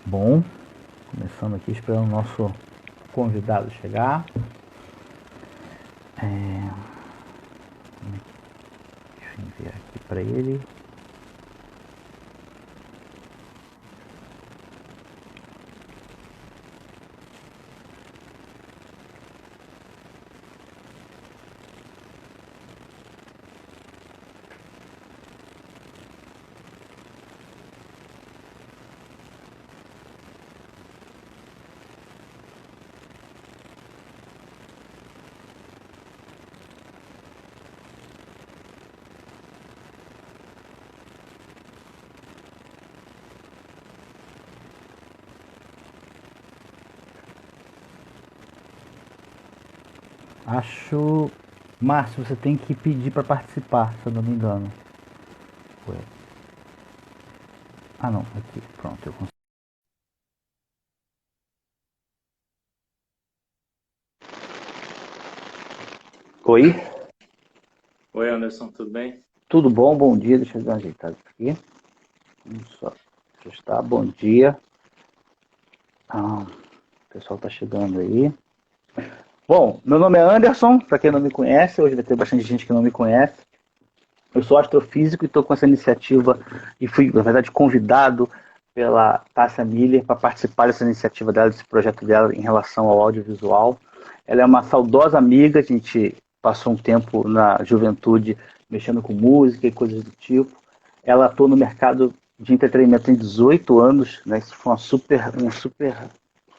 Bom, começando aqui esperando o nosso convidado chegar. Deixa eu enviar aqui para ele. Acho... Márcio, você tem que pedir para participar, se eu não me engano. Ué. Ah, não. Aqui. Pronto, eu consigo. Oi, Oi, Anderson, tudo bem? tudo bom? Bom dia. Deixa eu dar uma ajeitada aqui. Vamos só ajustar. Bom dia. O pessoal tá chegando aí. Bom, meu nome é Anderson, para quem não me conhece. Hoje vai ter bastante gente que não me conhece. Eu sou astrofísico e estou com essa iniciativa e fui, na verdade, convidado pela Tássia Miller para participar dessa iniciativa dela, desse projeto dela em relação ao audiovisual. Ela é uma saudosa amiga, a gente passou um tempo na juventude mexendo com música e coisas do tipo. Ela atua no mercado de entretenimento tem 18 anos, né? Isso foi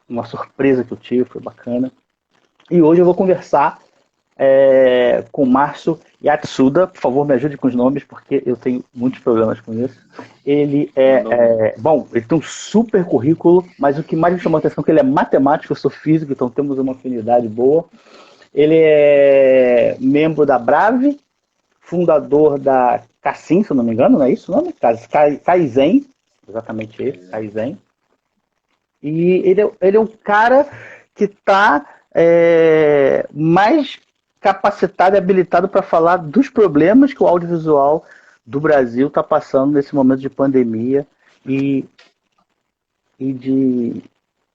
uma surpresa que eu tive, foi bacana. E hoje eu vou conversar com Márcio Yatsuda. Por favor, me ajude com os nomes, porque eu tenho muitos problemas com isso. Ele Mandou bem. bom, ele tem um super currículo, mas o que mais me chamou a atenção é que ele é matemático, eu sou físico, então temos uma afinidade boa. Ele é membro da Brave, fundador da Cassim, se eu não me engano, não é isso o nome? Kaizen, exatamente esse, Kaizen. E ele é um cara que está mais capacitado e habilitado para falar dos problemas que o audiovisual do Brasil está passando nesse momento de pandemia e, e de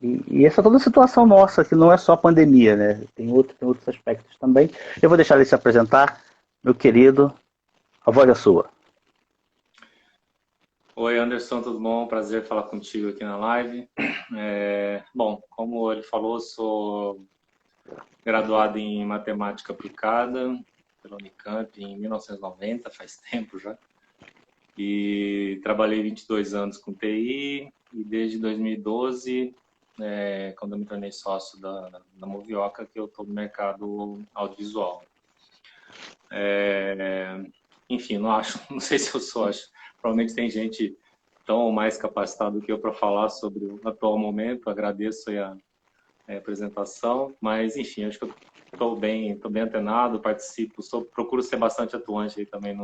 e essa toda a situação nossa, que não é só a pandemia, né? Tem outros aspectos também. Eu vou deixar ele se apresentar, meu querido, a voz é sua. Oi, Anderson, tudo bom? Prazer falar contigo aqui na live. Bom, como ele falou, sou graduado em matemática aplicada pela Unicamp em 1990, faz tempo já. E trabalhei 22 anos com TI e desde 2012, quando eu me tornei sócio da Movioca, que eu estou no mercado audiovisual. Enfim, não acho, não sei se eu sou, acho. Provavelmente tem gente tão mais capacitada do que eu para falar sobre o atual momento. Agradeço aí a apresentação, mas enfim, acho que eu estou bem antenado, participo, procuro ser bastante atuante aí também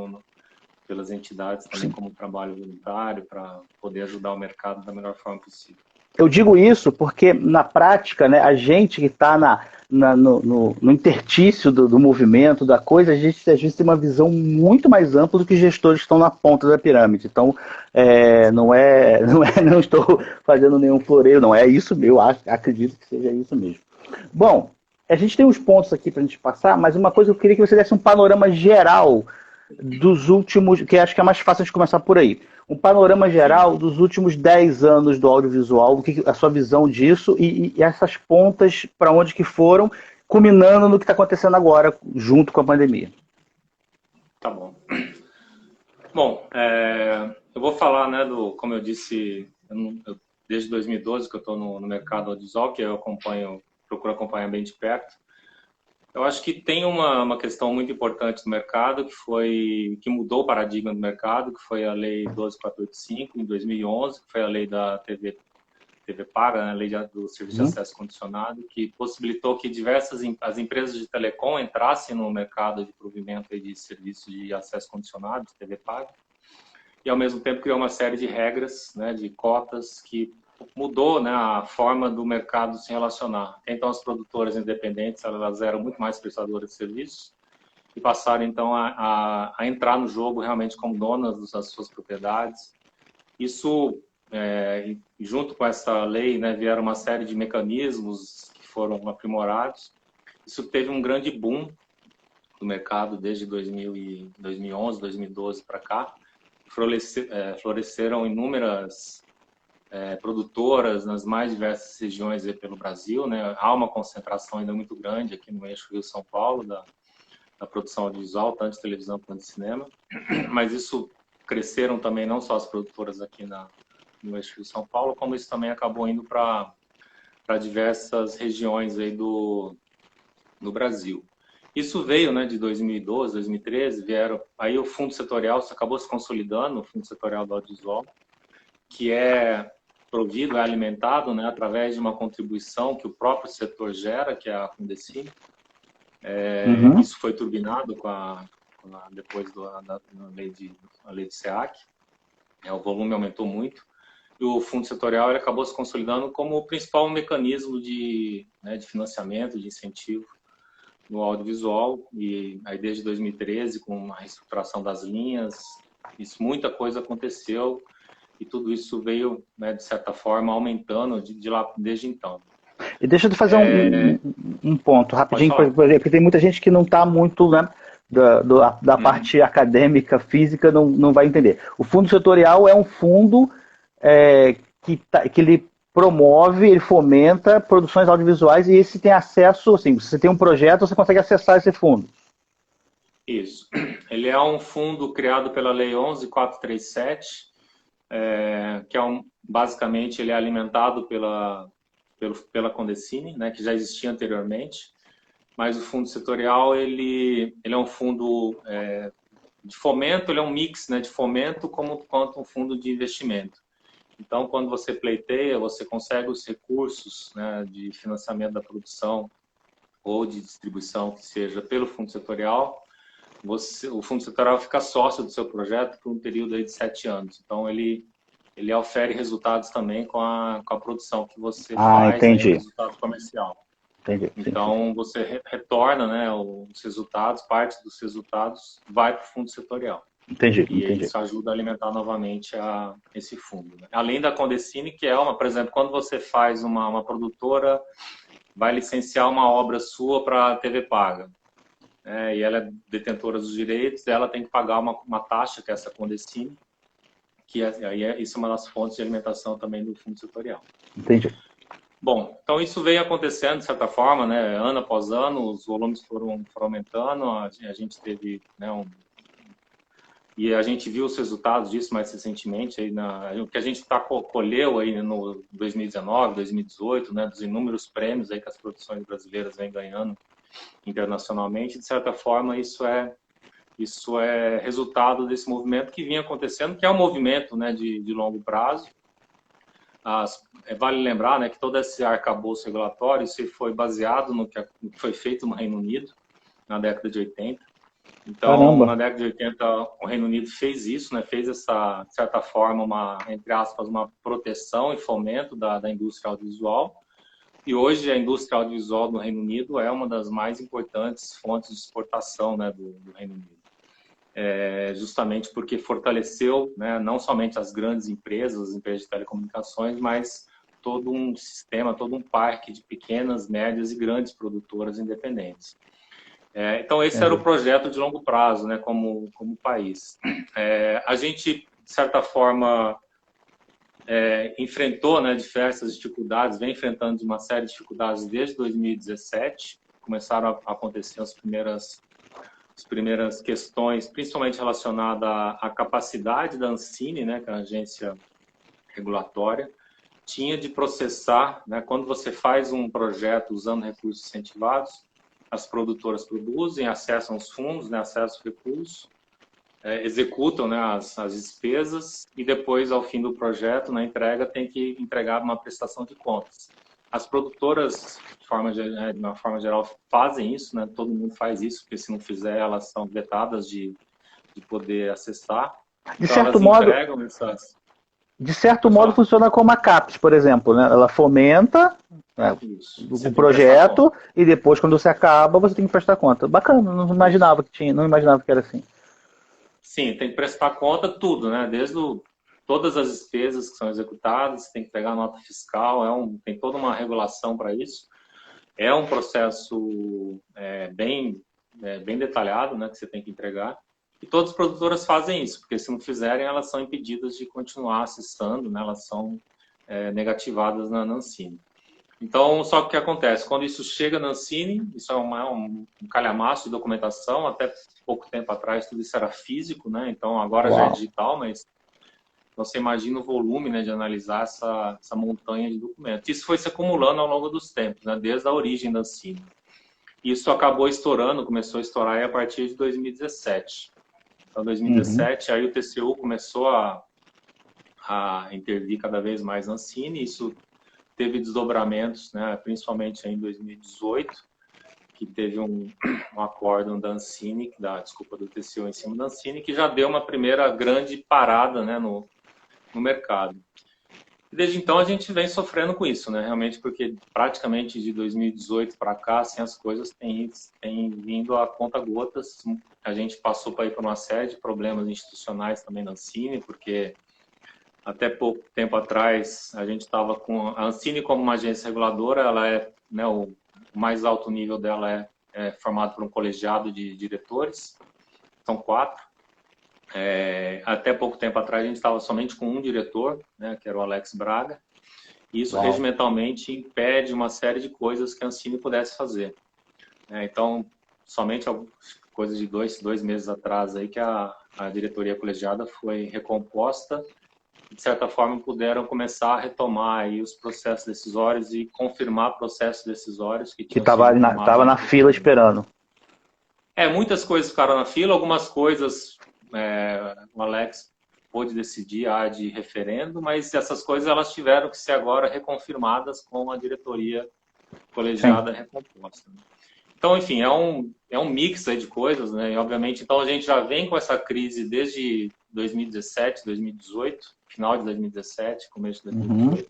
pelas entidades, também Sim. como trabalho voluntário, para poder ajudar o mercado da melhor forma possível. Eu digo isso porque, na prática, né, a gente que está no interstício do movimento, da coisa, a gente às vezes tem uma visão muito mais ampla do que gestores que estão na ponta da pirâmide. Então, não estou fazendo nenhum floreio, não é isso, eu acredito que seja isso mesmo. Bom, a gente tem uns pontos aqui para a gente passar, mas uma coisa eu queria que você desse um panorama geral dos últimos, que acho que é mais fácil de começar por aí. Um panorama Sim. geral dos últimos 10 anos do audiovisual, a sua visão disso e essas pontas para onde que foram, culminando no que está acontecendo agora, junto com a pandemia. Tá bom. Bom, eu vou falar, né, como eu disse, desde 2012 que eu estou no mercado audiovisual, que eu procuro acompanhar bem de perto. Eu acho que tem uma questão muito importante no mercado que mudou o paradigma do mercado, que foi a Lei 12.485 em 2011, que foi a lei da TV paga, né, a lei do serviço de Uhum. acesso condicionado, que possibilitou que as empresas de telecom entrassem no mercado de provimento de serviço de acesso condicionado, de TV paga, e ao mesmo tempo criou uma série de regras, né, de cotas que mudou, né, a forma do mercado se relacionar. Então as produtoras independentes elas eram muito mais prestadoras de serviços e passaram então a entrar no jogo realmente como donas das suas propriedades. Isso e junto com essa lei, né, vieram uma série de mecanismos que foram aprimorados. Isso teve um grande boom no mercado desde 2011, 2012 para cá. Floresceram inúmeras produtoras nas mais diversas regiões aí pelo Brasil, né? Há uma concentração ainda muito grande aqui no eixo Rio-São Paulo da produção audiovisual, tanto de televisão quanto de cinema, mas isso cresceram também não só as produtoras aqui no eixo Rio-São Paulo, como isso também acabou indo para diversas regiões aí do Brasil. Isso veio, né, de 2012, 2013, aí o fundo setorial acabou se consolidando, o fundo setorial do audiovisual, que é provido, é alimentado, né, através de uma contribuição que o próprio setor gera, que é a Fundecine. Isso foi turbinado depois da lei de SEAC. O volume aumentou muito. E o fundo setorial ele acabou se consolidando como o principal mecanismo de financiamento, de incentivo no audiovisual. E aí desde 2013, com a reestruturação das linhas, muita coisa aconteceu. E tudo isso veio, né, de certa forma, aumentando desde então. E deixa eu fazer um ponto rapidinho, porque tem muita gente que não está muito, né, da parte acadêmica, física, não vai entender. O fundo setorial é um fundo que ele promove, ele fomenta produções audiovisuais e esse tem acesso, assim, se você tem um projeto, você consegue acessar esse fundo. Isso. Ele é um fundo criado pela Lei 11.437, que basicamente ele é alimentado pela Condecine, né, que já existia anteriormente, mas o fundo setorial ele é um fundo de fomento, ele é um mix, né, de fomento quanto um fundo de investimento. Então, quando você pleiteia, você consegue os recursos, né, de financiamento da produção ou de distribuição, que seja pelo fundo setorial. O fundo setorial fica sócio do seu projeto por um período aí de 7 anos. Então, ele ofere resultados também com a produção que você faz, entendi. Né, resultado comercial. Entendi. Então, você retorna, né, os resultados, parte dos resultados vai para o fundo setorial. Entendi. Isso ajuda a alimentar novamente esse fundo. Né? Além da Condecine, que é por exemplo, quando você faz uma produtora, vai licenciar uma obra sua para a TV paga, e ela é detentora dos direitos, ela tem que pagar uma taxa, que é essa Condecine, que isso é uma das fontes de alimentação também do fundo setorial. Entendi. Bom, então isso veio acontecendo de certa forma, né, ano após ano, os volumes foram aumentando, a gente teve, né, e a gente viu os resultados disso mais recentemente, aí o que a gente colheu aí no 2019, 2018, né, dos inúmeros prêmios aí que as produções brasileiras vêm ganhando internacionalmente, de certa forma isso é resultado desse movimento que vinha acontecendo, que é um movimento, né, de longo prazo. Vale lembrar, né, que todo esse arcabouço regulatório foi baseado no que foi feito no Reino Unido na década de 80. Então, Caramba. Na década de 80, o Reino Unido fez isso, né, fez essa, de certa forma, entre aspas, uma proteção e fomento da indústria audiovisual. E hoje a indústria audiovisual do Reino Unido é uma das mais importantes fontes de exportação, né, do Reino Unido. Justamente porque fortaleceu, né, não somente as grandes empresas, as empresas de telecomunicações, mas todo um sistema, todo um parque de pequenas, médias e grandes produtoras independentes. Então, esse era o projeto de longo prazo, né, como país. A gente, de certa forma, enfrentou, né, diversas dificuldades, vem enfrentando uma série de dificuldades desde 2017. Começaram a acontecer as primeiras questões, principalmente relacionadas à capacidade da Ancine, né, que é a agência regulatória, tinha de processar, né, quando você faz um projeto usando recursos incentivados, as produtoras produzem, acessam os fundos, né, acessam os recursos, executam, né, as despesas e depois, ao fim do projeto, na entrega, tem que entregar uma prestação de contas. As produtoras, de uma forma geral, fazem isso, né? Todo mundo faz isso, porque se não fizer, elas são vetadas de poder acessar. De certo modo, de certo modo funciona como a CAPES, por exemplo, né? Ela fomenta, né, o projeto e depois, quando você acaba, você tem que prestar conta. Bacana, não imaginava que era assim. Sim, tem que prestar conta tudo, né? Desde todas as despesas que são executadas, tem que pegar a nota fiscal, tem toda uma regulação para isso. É um processo bem detalhado, né, que você tem que entregar. E todas as produtoras fazem isso, porque se não fizerem, elas são impedidas de continuar acessando, né, elas são negativadas na Ancine. Então, só que o que acontece? Quando isso chega na Ancine, isso é um calhamaço de documentação, até pouco tempo atrás tudo isso era físico, né? Então agora já é digital, mas você imagina o volume, né, de analisar essa montanha de documentos. Isso foi se acumulando ao longo dos tempos, né, desde a origem da Ancine. Isso acabou estourando, começou a estourar aí a partir de 2017. Então, 2017, aí o TCU começou a intervir cada vez mais na Ancine, isso teve desdobramentos, né, principalmente em 2018, que teve um acórdão da Ancine, do TCU em cima da Ancine, que já deu uma primeira grande parada, né, no mercado. E desde então a gente vem sofrendo com isso, né, realmente, porque praticamente de 2018 para cá, assim, as coisas têm vindo a conta-gotas. A gente passou por uma série de problemas institucionais também na Ancine, porque até pouco tempo atrás, a gente estava com a Ancine como uma agência reguladora, ela né, o mais alto nível dela é formado por um colegiado de diretores, são 4. Até pouco tempo atrás, a gente estava somente com um diretor, né, que era o Alex Braga, e isso regimentalmente impede uma série de coisas que a Ancine pudesse fazer. Então, somente coisas de dois meses atrás aí que a diretoria colegiada foi recomposta, de certa forma, puderam começar a retomar aí os processos decisórios e confirmar processos decisórios que estava na fila esperando. Muitas coisas ficaram na fila, algumas coisas o Alex pôde decidir de referendo, mas essas coisas elas tiveram que ser agora reconfirmadas com a diretoria colegiada recomposta. Então, enfim, é um mix aí de coisas, né? E, obviamente, então a gente já vem com essa crise desde 2017, 2018, final de 2017, começo de 2018.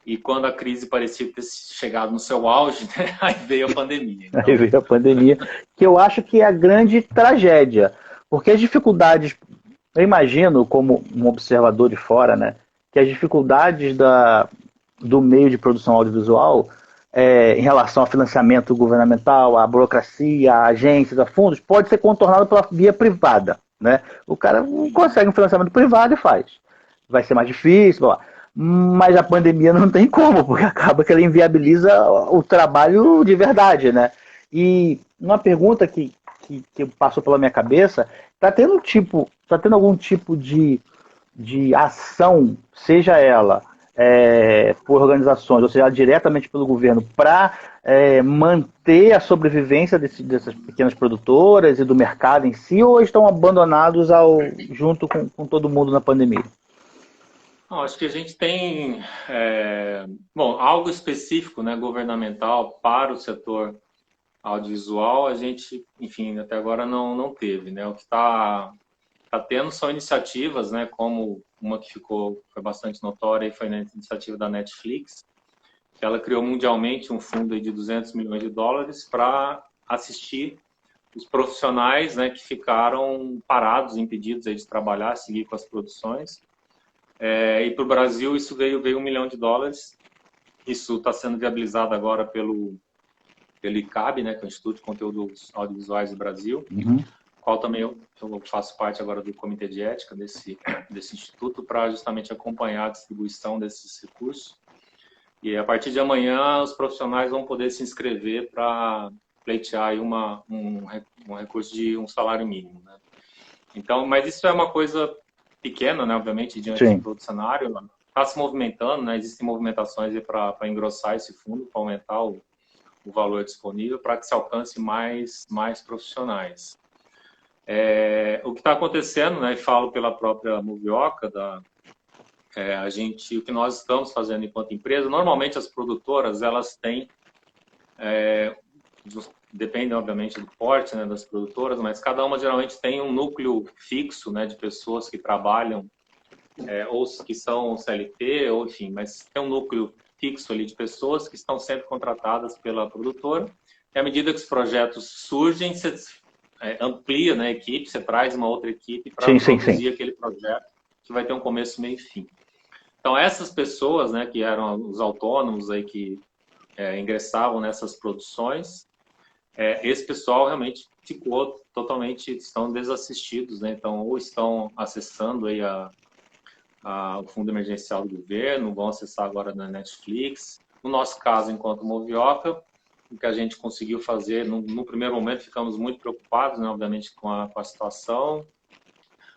E quando a crise parecia ter chegado no seu auge, né? Aí veio a pandemia. Então... Aí veio a pandemia, que eu acho que é a grande tragédia. Porque as dificuldades, eu imagino, como um observador de fora, né? Que as dificuldades do meio de produção audiovisual, em relação ao financiamento governamental, à burocracia, a agências, a fundos, pode ser contornado pela via privada. Né? O cara consegue um financiamento privado e faz. Vai ser mais difícil, blá. Mas a pandemia não tem como, porque acaba que ela inviabiliza o trabalho de verdade. Né? E uma pergunta que passou pela minha cabeça, está tendo algum tipo de ação, seja ela por organizações, ou seja, diretamente pelo governo, para manter a sobrevivência dessas pequenas produtoras e do mercado em si, ou estão abandonados junto com todo mundo na pandemia? Não, acho que a gente tem algo específico, né, governamental para o setor audiovisual, a gente, enfim, até agora não teve. Né? O que está tendo são iniciativas, né, como uma que foi bastante notória e foi na iniciativa da Netflix, que ela criou mundialmente um fundo de $200 milhões para assistir os profissionais, né, que ficaram parados, impedidos aí de trabalhar, seguir com as produções. E para o Brasil isso veio $1 milhão. Isso está sendo viabilizado agora pelo ICAB, né, que é o Instituto de Conteúdos Audiovisuais do Brasil, qual também eu faço parte agora do comitê de ética desse instituto para justamente acompanhar a distribuição desses recursos. E a partir de amanhã os profissionais vão poder se inscrever para pleitear aí um recurso de um salário mínimo. Né? Então, mas isso é uma coisa pequena, né, obviamente, diante de todo o cenário. Está se movimentando, né, existem movimentações para engrossar esse fundo, para aumentar o valor disponível, para que se alcance mais profissionais. O que está acontecendo, né, e falo pela própria Movioca, o que nós estamos fazendo enquanto empresa, normalmente as produtoras, elas têm, depende obviamente do porte, né, das produtoras, mas cada uma geralmente tem um núcleo fixo, né, de pessoas que trabalham, ou que são CLT, ou enfim, mas tem um núcleo fixo ali de pessoas que estão sempre contratadas pela produtora. E à medida que os projetos surgem, você amplia, né, a equipe, você traz uma outra equipe para produzir aquele projeto que vai ter um começo, meio e fim. Então, essas pessoas, né, que eram os autônomos aí que ingressavam nessas produções, esse pessoal realmente ficou totalmente, estão desassistidos, né? Então, ou estão acessando aí o Fundo Emergencial do Governo, vão acessar agora na Netflix. No nosso caso, enquanto Movioca, o que a gente conseguiu fazer, no primeiro momento ficamos muito preocupados, né, obviamente, com a situação.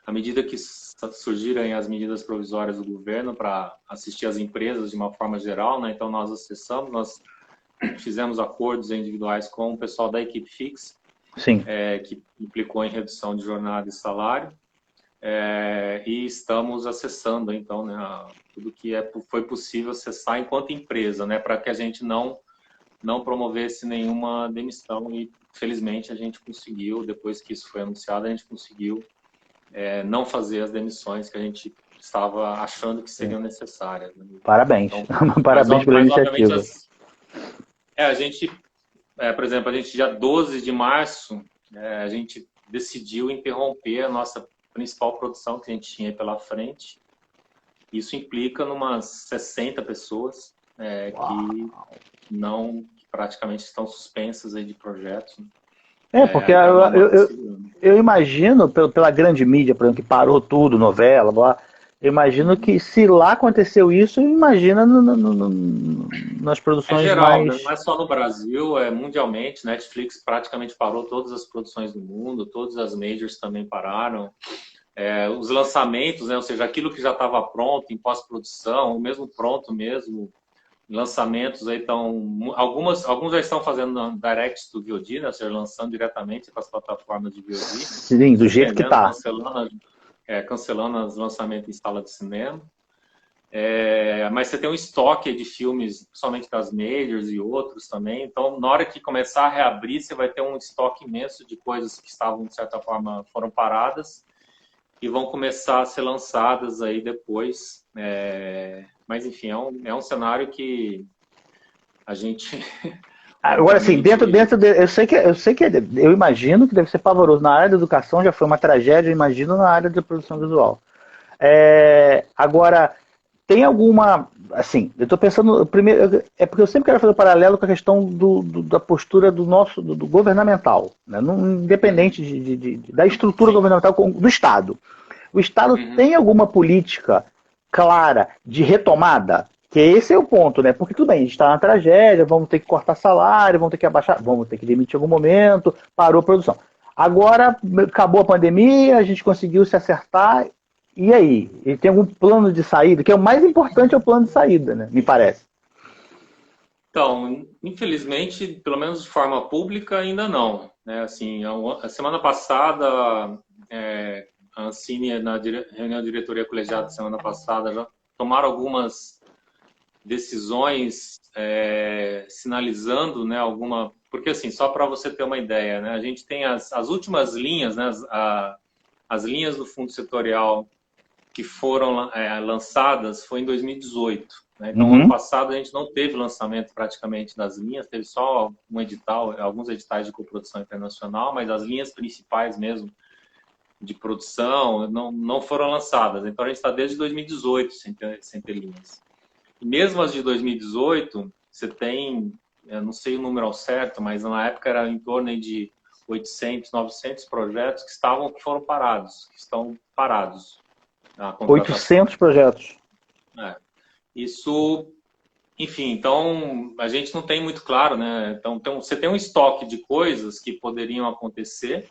À medida que surgirem as medidas provisórias do governo para assistir as empresas de uma forma geral, né, então nós acessamos, nós fizemos acordos individuais com o pessoal da equipe fixa, que implicou em redução de jornada e salário, e estamos acessando, então, né, tudo que foi possível acessar enquanto empresa, né, para que a gente não promovesse nenhuma demissão, e felizmente a gente conseguiu, depois que isso foi anunciado, a gente conseguiu não fazer as demissões que a gente estava achando que seriam necessárias. Né? Parabéns. Então, parabéns pela iniciativa. A gente, por exemplo, a gente dia 12 de março, a gente decidiu interromper a nossa principal produção que a gente tinha aí pela frente. Isso implica numas 60 pessoas que praticamente estão suspensas aí de projetos. Porque eu imagino, pela grande mídia, por exemplo, que parou tudo, novela, blá, eu imagino que se lá aconteceu isso, imagina nas produções geral, mais... não é só no Brasil, mundialmente. Netflix praticamente parou todas as produções do mundo, todas as majors também pararam. Os lançamentos, né, ou seja, aquilo que já estava pronto em pós-produção, ou mesmo pronto mesmo, lançamentos aí estão... Alguns já estão fazendo direct to VOD, né, ou seja, lançando diretamente para as plataformas de VOD. Sim, do jeito que está. Cancelando os lançamentos em sala de cinema. Mas você tem um estoque de filmes, principalmente das majors e outros também. Então, na hora que começar a reabrir, você vai ter um estoque imenso de coisas que estavam, de certa forma, foram paradas e vão começar a ser lançadas aí depois. Mas, enfim, é um cenário que a gente... Agora, assim, eu imagino que deve ser pavoroso. Na área da educação já foi uma tragédia, eu imagino na área da produção visual. Agora, tem alguma... Assim, eu estou pensando... Primeiro, porque eu sempre quero fazer um paralelo com a questão da postura do governamental, né? Independente da estrutura governamental do Estado. O Estado tem alguma política clara de retomada? Que esse é o ponto, né? Porque tudo bem, a gente está na tragédia, vamos ter que cortar salário, vamos ter que abaixar, vamos ter que demitir em algum momento, parou a produção. Agora, acabou a pandemia, a gente conseguiu se acertar, e aí? Ele tem algum plano de saída? Que é o mais importante, é o plano de saída, né? Me parece. Então, infelizmente, pelo menos de forma pública, ainda não. Né? Assim, a semana passada, a Ancine, na reunião de diretoria colegiada semana passada, já tomaram algumas decisões sinalizando, né, porque assim, só para você ter uma ideia, né, a gente tem as últimas linhas, né, as linhas do fundo setorial que foram lançadas foi em 2018, né? Então ano passado a gente não teve lançamento praticamente das linhas, teve só um edital, alguns editais de coprodução internacional, mas as linhas principais mesmo de produção não foram lançadas. Então a gente está desde 2018 sem ter linhas. Mesmo as de 2018, você tem, eu não sei o número ao certo, mas na época era em torno de 800, 900 projetos que foram parados, que estão parados. 800 projetos. Isso, enfim, então a gente não tem muito claro, né? Então você tem um estoque de coisas que poderiam acontecer,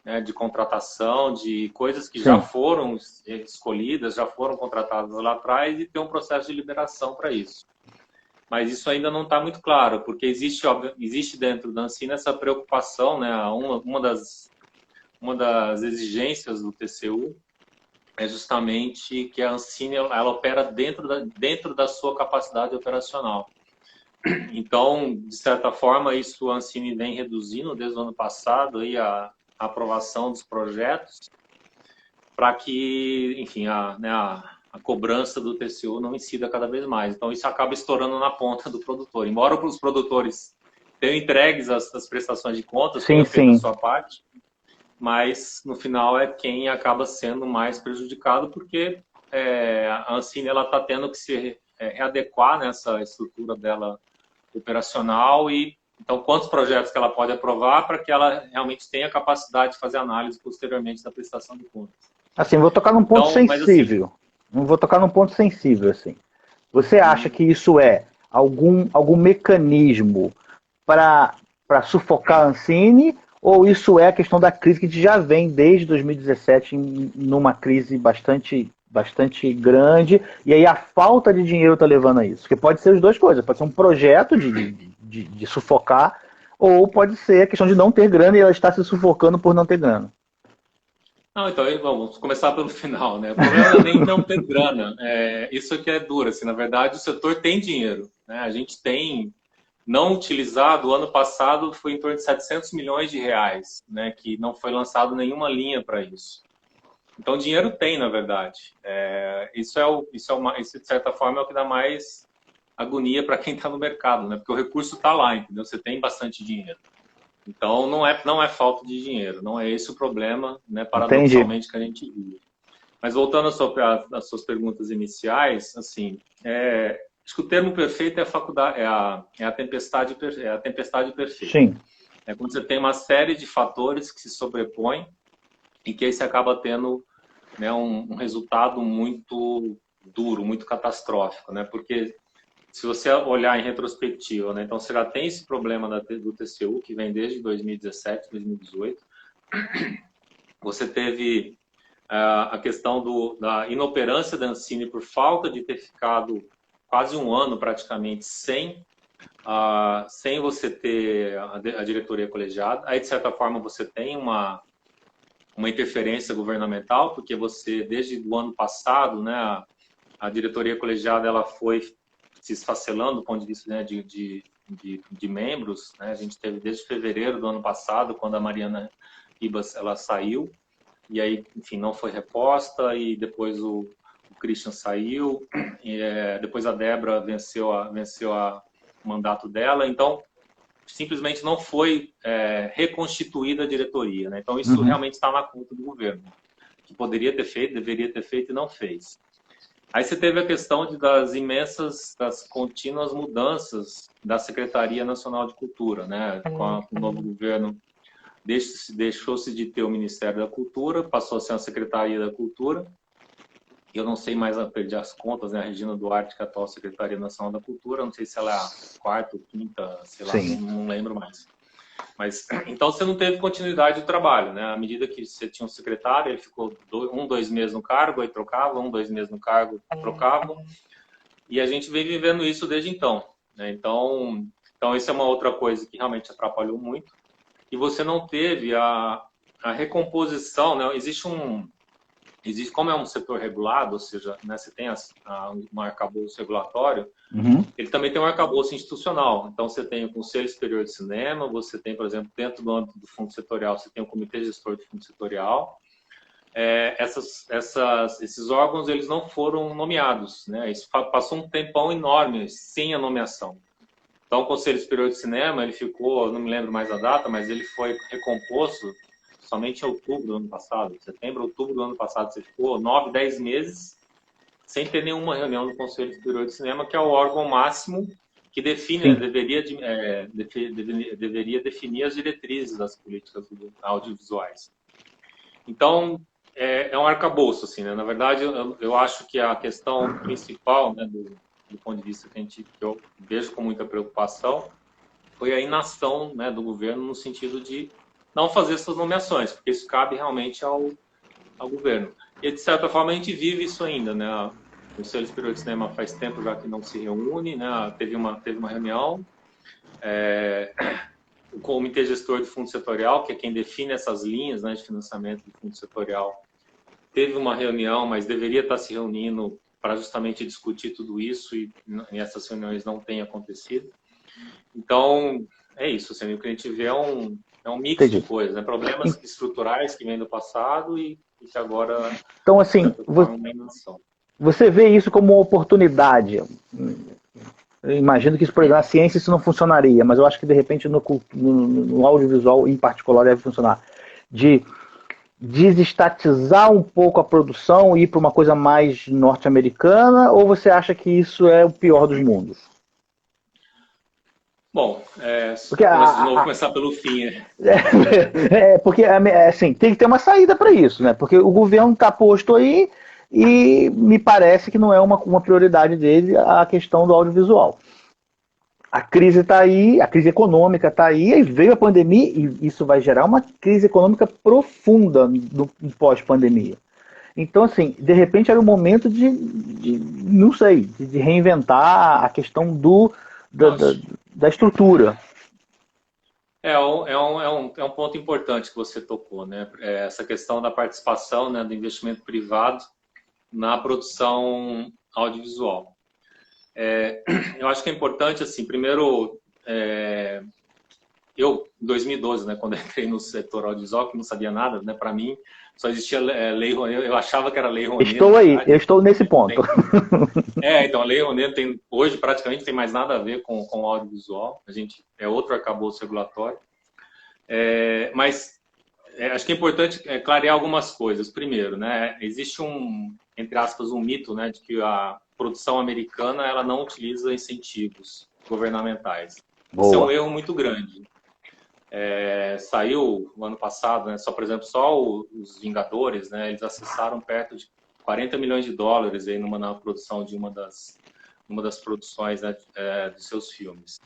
né, de contratação, de coisas que já foram escolhidas, já foram contratadas lá atrás, e tem um processo de liberação para isso. Mas isso ainda não está muito claro, porque existe dentro da Ancine essa preocupação, né? Uma das exigências do TCU é justamente que a Ancine ela opera dentro da sua capacidade operacional. Então, de certa forma, isso a Ancine vem reduzindo desde o ano passado aí a aprovação dos projetos, para que, enfim, a cobrança do TCU não incida cada vez mais. Então, isso acaba estourando na ponta do produtor. Embora os produtores tenham entregues as prestações de contas, tenham feito a sua parte, mas, no final, é quem acaba sendo mais prejudicado, porque a Ancine está tendo que se readequar nessa estrutura dela operacional e então quantos projetos que ela pode aprovar para que ela realmente tenha capacidade de fazer análise posteriormente da prestação de contas. Assim, vou tocar num ponto Então, mas, sensível. assim, Não vou tocar num ponto sensível, assim. Você acha que isso é algum mecanismo para sufocar a Ancine, ou isso é a questão da crise que a gente já vem desde 2017 numa crise bastante grande, e aí a falta de dinheiro está levando a isso? Porque pode ser as duas coisas, pode ser um projeto de sufocar, ou pode ser a questão de não ter grana e ela está se sufocando por não ter grana. Não, então, vamos começar pelo final, né? O problema não é nem não ter grana. Isso aqui é duro, assim, na verdade o setor tem dinheiro, né? A gente tem não utilizado, o ano passado foi em torno de 700 milhões de reais, né? Que não foi lançado nenhuma linha para isso. Então, dinheiro tem, na verdade. Isso, de certa forma, é o que dá mais agonia para quem está no mercado, né? Porque o recurso está lá, entendeu? Você tem bastante dinheiro. Então, não é falta de dinheiro, não é esse o problema, né, paradoxalmente, que a gente vive. Mas voltando às suas perguntas iniciais, assim, acho que o termo perfeito é a tempestade perfeita. Sim. É quando você tem uma série de fatores que se sobrepõem e que aí você acaba tendo, né, um resultado muito duro, muito catastrófico, né? Porque se você olhar em retrospectiva, né, então você já tem esse problema do TCU, que vem desde 2017, 2018. Você teve a questão da inoperância da Ancine por falta de ter ficado quase um ano praticamente sem você ter a diretoria colegiada. Aí, de certa forma, você tem uma interferência governamental, porque você, desde o ano passado, né, a diretoria colegiada ela foi se esfacelando do ponto de vista, né, de membros, né? A gente teve desde fevereiro do ano passado, quando a Mariana Ribas ela saiu, e aí, enfim, não foi reposta, e depois o Christian saiu, e, depois a Débora venceu o mandato dela, então simplesmente não foi reconstituída a diretoria, né? Então isso realmente está na conta do governo, que poderia ter feito, deveria ter feito e não fez. Aí você teve a questão das contínuas mudanças da Secretaria Nacional de Cultura, né? Com o novo governo, deixou-se de ter o Ministério da Cultura, passou a ser a Secretaria da Cultura. Eu não sei mais, perdi as contas, né? A Regina Duarte, que é a atual Secretaria Nacional da Cultura, não sei se ela é a quarta ou quinta, sei lá, não lembro mais. Mas, então, você não teve continuidade do trabalho, né? À medida que você tinha um secretário, ele ficou 2 meses no cargo, aí trocava, 2 meses no cargo, trocava. E a gente vem vivendo isso desde então, né? Então, isso é uma outra coisa que realmente atrapalhou muito. E você não teve a recomposição, né? Existe, como é um setor regulado, ou seja, né, você tem um arcabouço regulatório, ele também tem um arcabouço institucional. Então, você tem o Conselho Superior de Cinema, você tem, por exemplo, dentro do âmbito do Fundo Setorial, você tem o Comitê Gestor do Fundo Setorial. Esses órgãos, eles não foram nomeados, né? Isso passou um tempão enorme sem a nomeação. Então, o Conselho Superior de Cinema, ele ficou, não me lembro mais a data, mas ele foi recomposto somente em outubro do ano passado, setembro, outubro do ano passado. Você ficou 9, 10 meses sem ter nenhuma reunião do Conselho Superior de Cinema, que é o órgão máximo que define, deveria definir as diretrizes das políticas audiovisuais. Então, é um arcabouço, assim, né? Na verdade, eu acho que a questão principal, né, do ponto de vista que eu vejo com muita preocupação, foi a inação, né, do governo no sentido de não fazer essas nomeações, porque isso cabe realmente ao governo. E, de certa forma, a gente vive isso ainda, né? O Conselho Superior de Cinema faz tempo já que não se reúne, né? Teve uma reunião. O Comitê Gestor do Fundo Setorial, que é quem define essas linhas, né, de financiamento do Fundo Setorial, teve uma reunião, mas deveria estar se reunindo para justamente discutir tudo isso, e essas reuniões não têm acontecido. Então, é isso. Assim, o que a gente vê é um mix de coisas, né? Problemas estruturais que vêm do passado e que agora... Então, assim, você vê isso como uma oportunidade. Eu imagino que isso, por exemplo, na ciência isso não funcionaria, mas eu acho que, de repente, no audiovisual em particular deve funcionar. De desestatizar um pouco a produção e ir para uma coisa mais norte-americana, ou você acha que isso é o pior dos mundos? Bom, Porque de novo começar pelo fim. porque assim, tem que ter uma saída para isso, né? Porque o governo está posto aí e me parece que não é uma prioridade dele a questão do audiovisual. A crise está aí, a crise econômica está aí, e veio a pandemia e isso vai gerar uma crise econômica profunda no pós-pandemia. Então, assim, de repente era o momento não sei, de reinventar a questão da estrutura. É um ponto importante que você tocou, né? Essa questão da participação, né, do investimento privado na produção audiovisual. Eu acho que é importante, assim, primeiro, eu, em 2012, né, quando entrei no setor audiovisual, que não sabia nada, né, para mim, só existia Lei Rouanet, eu achava que era Lei Rouanet. Estou aí, eu estou nesse ponto. Então a Lei Rouanet hoje praticamente tem mais nada a ver com o audiovisual, é outro arcabouço regulatório. Mas acho que é importante clarear algumas coisas. Primeiro, né, existe entre aspas, um mito, né, de que a produção americana ela não utiliza incentivos governamentais. Boa. Isso é um erro muito grande. Saiu no ano passado, né, por exemplo, só os Vingadores, né, eles acessaram perto de 40 milhões de dólares aí na produção de uma das produções, né, dos seus filmes.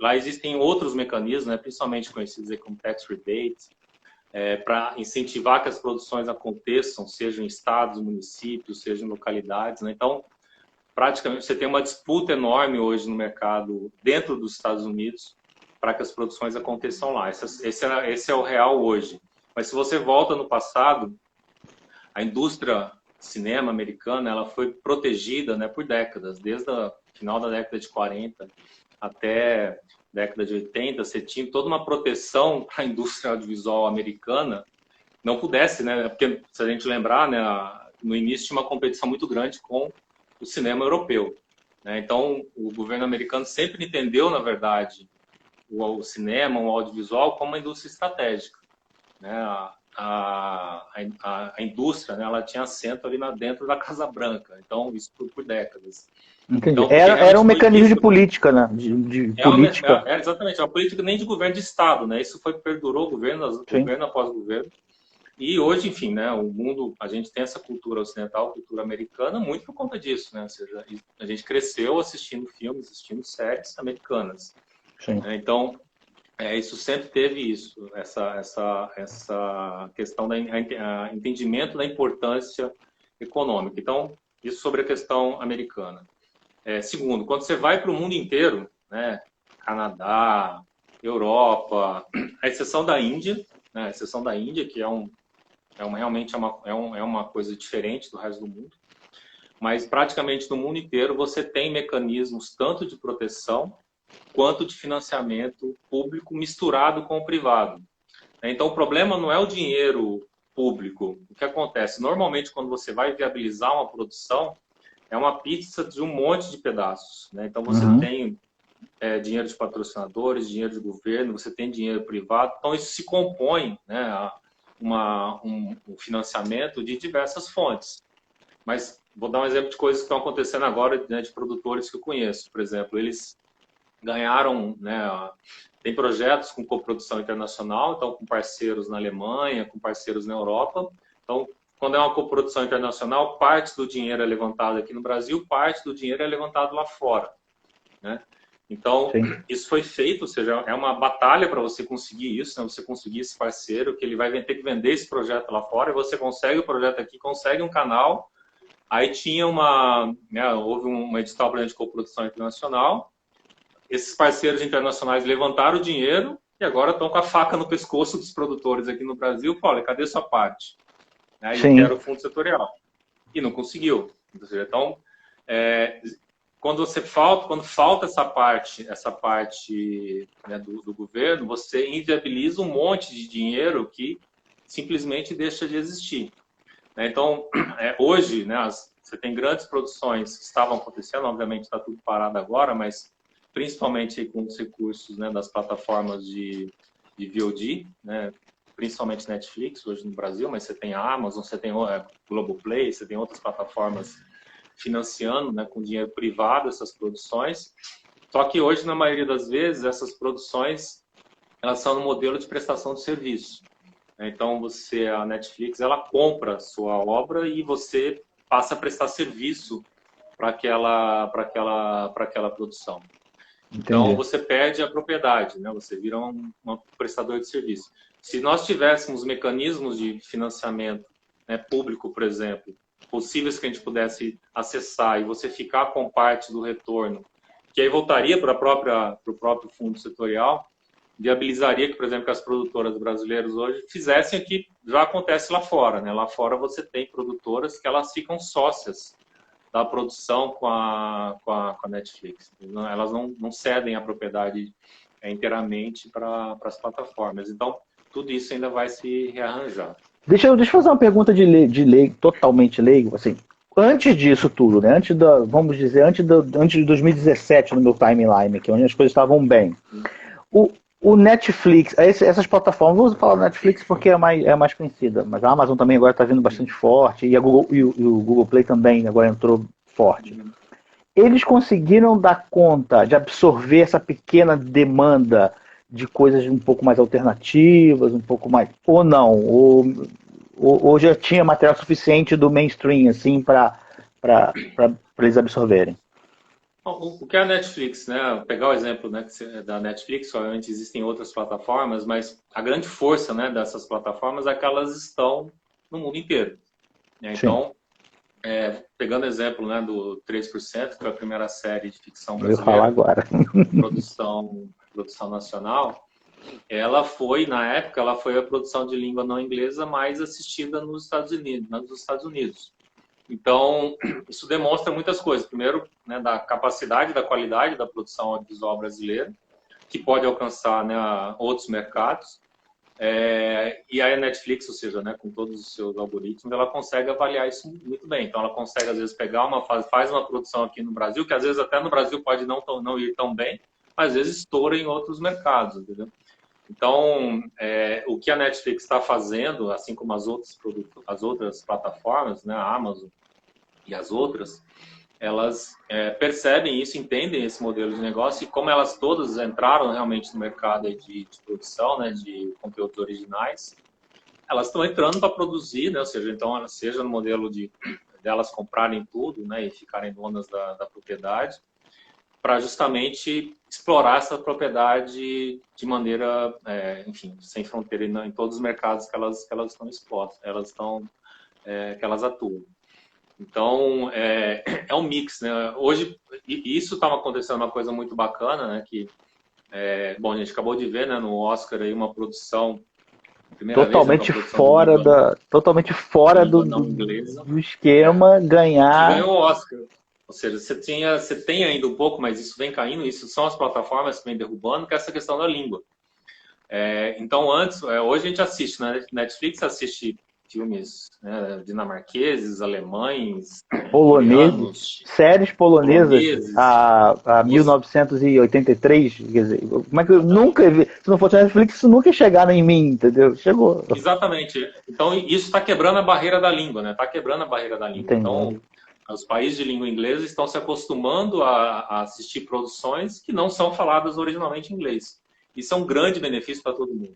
Lá existem outros mecanismos, né, principalmente conhecidos como tax rebate, para incentivar que as produções aconteçam, sejam em estados, municípios, sejam em localidades, né? Então, praticamente, você tem uma disputa enorme hoje no mercado dentro dos Estados Unidos para que as produções aconteçam lá. Esse é o real hoje. Mas se você volta no passado, a indústria cinema americana ela foi protegida, né, por décadas, desde o final da década de 40 até década de 80, você tinha toda uma proteção para a indústria audiovisual americana não pudesse, né? Porque se a gente lembrar, né, no início tinha uma competição muito grande com o cinema europeu, né? Então o governo americano sempre entendeu, na verdade, o cinema, o audiovisual como uma indústria estratégica, né? A indústria, né, ela tinha assento ali dentro da Casa Branca, então isso por décadas. Entendi. Então, era um mecanismo de política, né? De política. Exatamente, uma política nem de governo de Estado, né? Isso perdurou governo após governo. E hoje, enfim, né? O mundo, a gente tem essa cultura ocidental, cultura americana, muito por conta disso, né? Ou seja, a gente cresceu assistindo filmes, assistindo séries americanas. Sim. Então, isso sempre teve isso, essa questão do entendimento da importância econômica. Então, isso sobre a questão americana. Segundo, quando você vai para o mundo inteiro, né, Canadá, Europa, a exceção da Índia, né, que realmente é uma coisa diferente do resto do mundo, mas praticamente no mundo inteiro você tem mecanismos tanto de proteção quanto de financiamento público misturado com o privado. Então, o problema não é o dinheiro público. O que acontece? Normalmente, quando você vai viabilizar uma produção, é uma pizza de um monte de pedaços, né? Então, você tem dinheiro de patrocinadores, dinheiro de governo, você tem dinheiro privado. Então, isso se compõe, né, um financiamento de diversas fontes. Mas vou dar um exemplo de coisas que estão acontecendo agora, né, de produtores que eu conheço. Por exemplo, eles ganharam, né, tem projetos com coprodução internacional, então com parceiros na Alemanha, com parceiros na Europa. Então, quando é uma coprodução internacional, parte do dinheiro é levantado aqui no Brasil, parte do dinheiro é levantado lá fora, né? Então, sim, isso foi feito, ou seja, é uma batalha para você conseguir isso, né? Você conseguir esse parceiro, que ele vai ter que vender esse projeto lá fora, e você consegue o projeto aqui, consegue um canal. Aí tinha houve um edital para de coprodução internacional. Esses parceiros internacionais levantaram o dinheiro e agora estão com a faca no pescoço dos produtores aqui no Brasil. Olha, cadê sua parte? Aí eu quero o fundo setorial. E não conseguiu. Então, quando falta essa parte né, do governo, você inviabiliza um monte de dinheiro que simplesmente deixa de existir. Então, hoje, né, você tem grandes produções que estavam acontecendo, obviamente está tudo parado agora, mas principalmente com os recursos, né, das plataformas de VOD, né, principalmente Netflix hoje no Brasil, mas você tem a Amazon, você tem o Globoplay, você tem outras plataformas financiando, né, com dinheiro privado essas produções. Só que hoje, na maioria das vezes, essas produções elas são no modelo de prestação de serviço. Então, a Netflix, ela compra a sua obra e você passa a prestar serviço para aquela produção. Então, Entendi. você perde a propriedade, né? Você vira um prestador de serviço. Se nós tivéssemos mecanismos de financiamento, né, público, por exemplo, possíveis que a gente pudesse acessar e você ficar com parte do retorno, que aí voltaria para o próprio fundo setorial, viabilizaria que, por exemplo, que as produtoras brasileiras hoje fizessem o que já acontece lá fora, né? Lá fora você tem produtoras que elas ficam sócias da produção com a Netflix. Elas não cedem a propriedade inteiramente para as plataformas. Então, tudo isso ainda vai se rearranjar. Deixa eu fazer uma pergunta de leigo, totalmente leigo, assim, antes disso tudo, né? Vamos dizer, antes de 2017 no meu timeline aqui, onde as coisas estavam bem. O Netflix, essas plataformas, vou falar do Netflix porque é a mais conhecida, mas a Amazon também agora está vindo bastante forte, e, o Google Play também agora entrou forte. Eles conseguiram dar conta de absorver essa pequena demanda de coisas um pouco mais alternativas, um pouco mais... Ou não? Ou já tinha material suficiente do mainstream, assim, para eles absorverem? O que é a Netflix, né? Pegar o exemplo, né, da Netflix, obviamente existem outras plataformas, mas a grande força, né, dessas plataformas é que elas estão no mundo inteiro. Né? Então, pegando o exemplo, né, do 3%, que foi a primeira série de ficção brasileira, eu falar agora. produção nacional, na época, ela foi a produção de língua não inglesa mais assistida nos Estados Unidos. Então, isso demonstra muitas coisas. Primeiro, né, da capacidade, da qualidade da produção audiovisual brasileira, que pode alcançar, né, outros mercados. E aí a Netflix, ou seja, né, com todos os seus algoritmos, ela consegue avaliar isso muito bem. Então, ela consegue, às vezes, pegar faz uma produção aqui no Brasil, que às vezes até no Brasil pode não ir tão bem, mas às vezes estoura em outros mercados, entendeu? Então, o que a Netflix está fazendo, assim como as outras plataformas, né, a Amazon e as outras, elas percebem isso, entendem esse modelo de negócio e como elas todas entraram realmente no mercado de produção, né, de conteúdos originais, elas estão entrando para produzir, né, ou seja, então, seja no modelo delas comprarem tudo, né, e ficarem donas da propriedade, para justamente explorar essa propriedade de maneira, enfim, sem fronteira em todos os mercados que elas estão expostas, que elas atuam. Então, é um mix, né? Hoje, isso está acontecendo uma coisa muito bacana, né? Que, bom, a gente acabou de ver, né, no Oscar aí uma produção, totalmente fora do esquema, ganhar. Que ganhou o Oscar. Ou seja, você tem ainda um pouco, mas isso vem caindo, isso são as plataformas que vêm derrubando, que é essa questão da língua. Então, hoje a gente assiste, né? Netflix assiste filmes, né, dinamarqueses, alemães, poloneses, séries polonesas a 1983, quer dizer, como é que eu nunca vi, se não fosse a Netflix, isso nunca ia chegar em mim, entendeu? Chegou. Exatamente. Então, isso está quebrando a barreira da língua, né? Está quebrando a barreira da língua. Entendi. Então, os países de língua inglesa estão se acostumando a assistir produções que não são faladas originalmente em inglês. Isso é um grande benefício para todo mundo.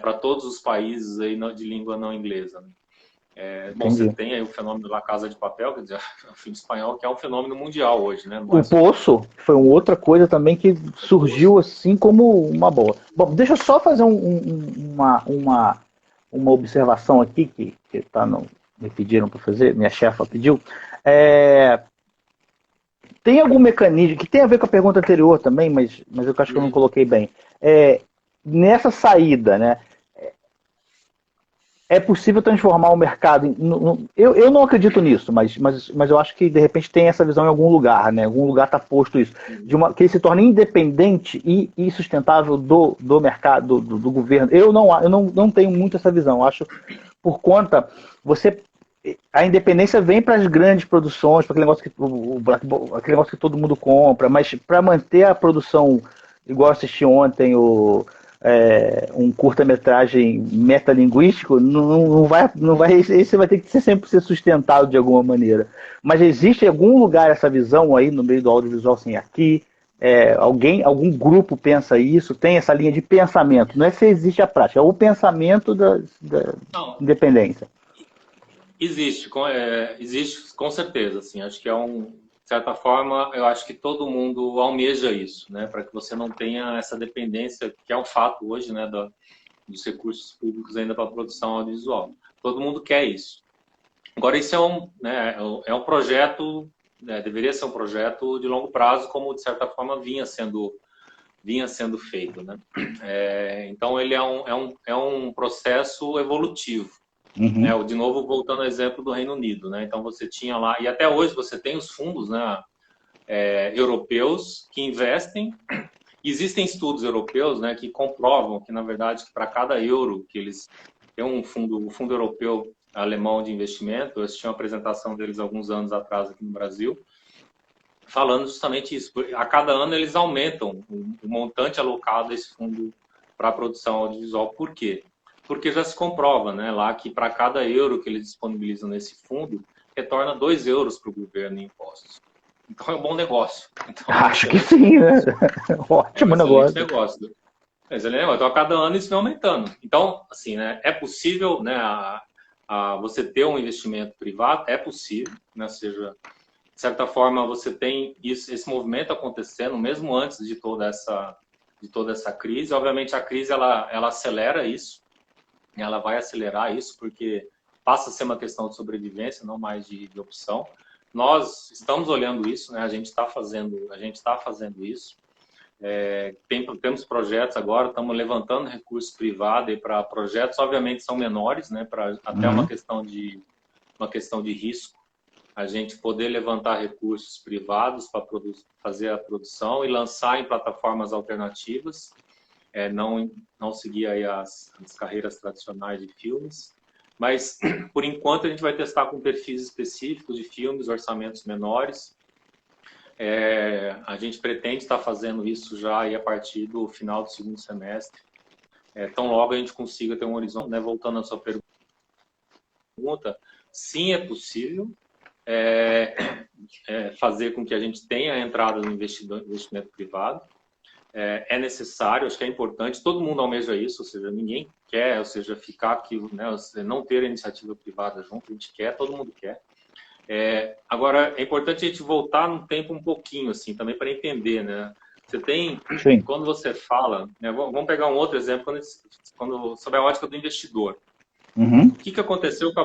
Para todos os países aí de língua não inglesa. Né? Bom, você tem aí o fenômeno da Casa de Papel, quer dizer, o filme espanhol, que é um fenômeno mundial hoje. Né? O Poço foi uma outra coisa também que surgiu assim como uma boa. Bom, deixa eu só fazer uma observação aqui que me pediram para fazer, minha chefa pediu. Tem algum mecanismo, que tem a ver com a pergunta anterior também, mas eu acho que eu não coloquei bem. Nessa saída, né, é possível transformar o mercado... Eu não acredito nisso, mas eu acho que, de repente, tem essa visão em algum lugar, né? Em algum lugar está posto isso. Que ele se torne independente e sustentável do mercado, do governo. Eu não tenho muito essa visão. Eu acho, por conta... A independência vem para as grandes produções, para aquele negócio que todo mundo compra, mas para manter a produção, igual eu assisti ontem, um curta-metragem metalinguístico, não vai, esse vai ter que sempre ser sustentado de alguma maneira. Mas existe em algum lugar essa visão aí no meio do audiovisual, assim, aqui, algum grupo pensa isso, tem essa linha de pensamento, não é se existe a prática, é o pensamento da independência. Existe com certeza, assim, acho que de certa forma, eu acho que todo mundo almeja isso, né, para que você não tenha essa dependência, que é um fato hoje, né, dos recursos públicos ainda para a produção audiovisual. Todo mundo quer isso. Agora, isso é um projeto, né, deveria ser um projeto de longo prazo, como de certa forma vinha sendo feito, né? Então, ele é um processo evolutivo. Uhum. Né? De novo, voltando ao exemplo do Reino Unido, né? Então você tinha lá, e até hoje você tem os fundos, né, europeus que investem. Existem estudos europeus, né, que comprovam que, na verdade, para cada euro que eles têm o Fundo Europeu Alemão de Investimento, eu assisti uma apresentação deles alguns anos atrás aqui no Brasil, falando justamente isso. A cada ano eles aumentam o montante alocado a esse fundo para a produção audiovisual. Por quê? Porque já se comprova, né, lá que para cada euro que eles disponibilizam nesse fundo, retorna 2 euros para o governo em impostos. Então é um bom negócio. Então, acho que sim, né? Ótimo negócio. Então a cada ano isso vem aumentando. Então, assim, né, é possível, né, você ter um investimento privado, é possível, né, ou seja, de certa forma você tem esse movimento acontecendo mesmo antes de toda essa crise. Obviamente a crise ela acelera isso. Ela vai acelerar isso porque passa a ser uma questão de sobrevivência, não mais de opção. Nós estamos olhando isso, né? A gente está fazendo isso. Temos projetos agora, estamos levantando recursos privados para projetos, obviamente são menores, né? Até uma questão de risco, a gente poder levantar recursos privados para fazer a produção e lançar em plataformas alternativas. Não seguir aí as carreiras tradicionais de filmes, mas por enquanto a gente vai testar com perfis específicos de filmes, orçamentos menores. A gente pretende estar fazendo isso já aí a partir do final do segundo semestre. Tão logo a gente consiga ter um horizonte, né? Voltando à sua pergunta, sim, é possível fazer com que a gente tenha a entrada do investimento privado. É necessário, acho que é importante, todo mundo almeja isso, ou seja, ninguém quer, ou seja, ficar aqui, né, não ter a iniciativa privada junto, a gente quer, todo mundo quer. Agora, é importante a gente voltar no tempo um pouquinho, assim, também para entender, né? Você tem, sim, quando você fala, né, vamos pegar um outro exemplo, sobre a ótica do investidor. Uhum. O que aconteceu com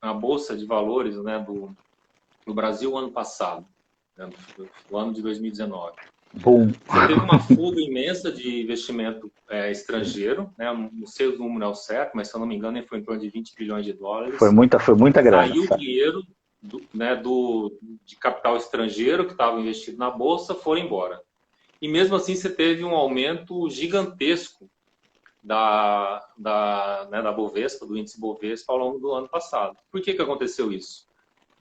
a bolsa de valores, né, do Brasil ano passado, né, no ano de 2019? Você teve uma fuga imensa de investimento estrangeiro, né? Não sei o número ao certo, mas se eu não me engano, foi em torno de 20 bilhões de dólares. Foi muita grana. Saiu o dinheiro de capital estrangeiro que estava investido na Bolsa, foram embora. E mesmo assim você teve um aumento gigantesco da Bovespa, do índice Bovespa ao longo do ano passado. Por que aconteceu isso?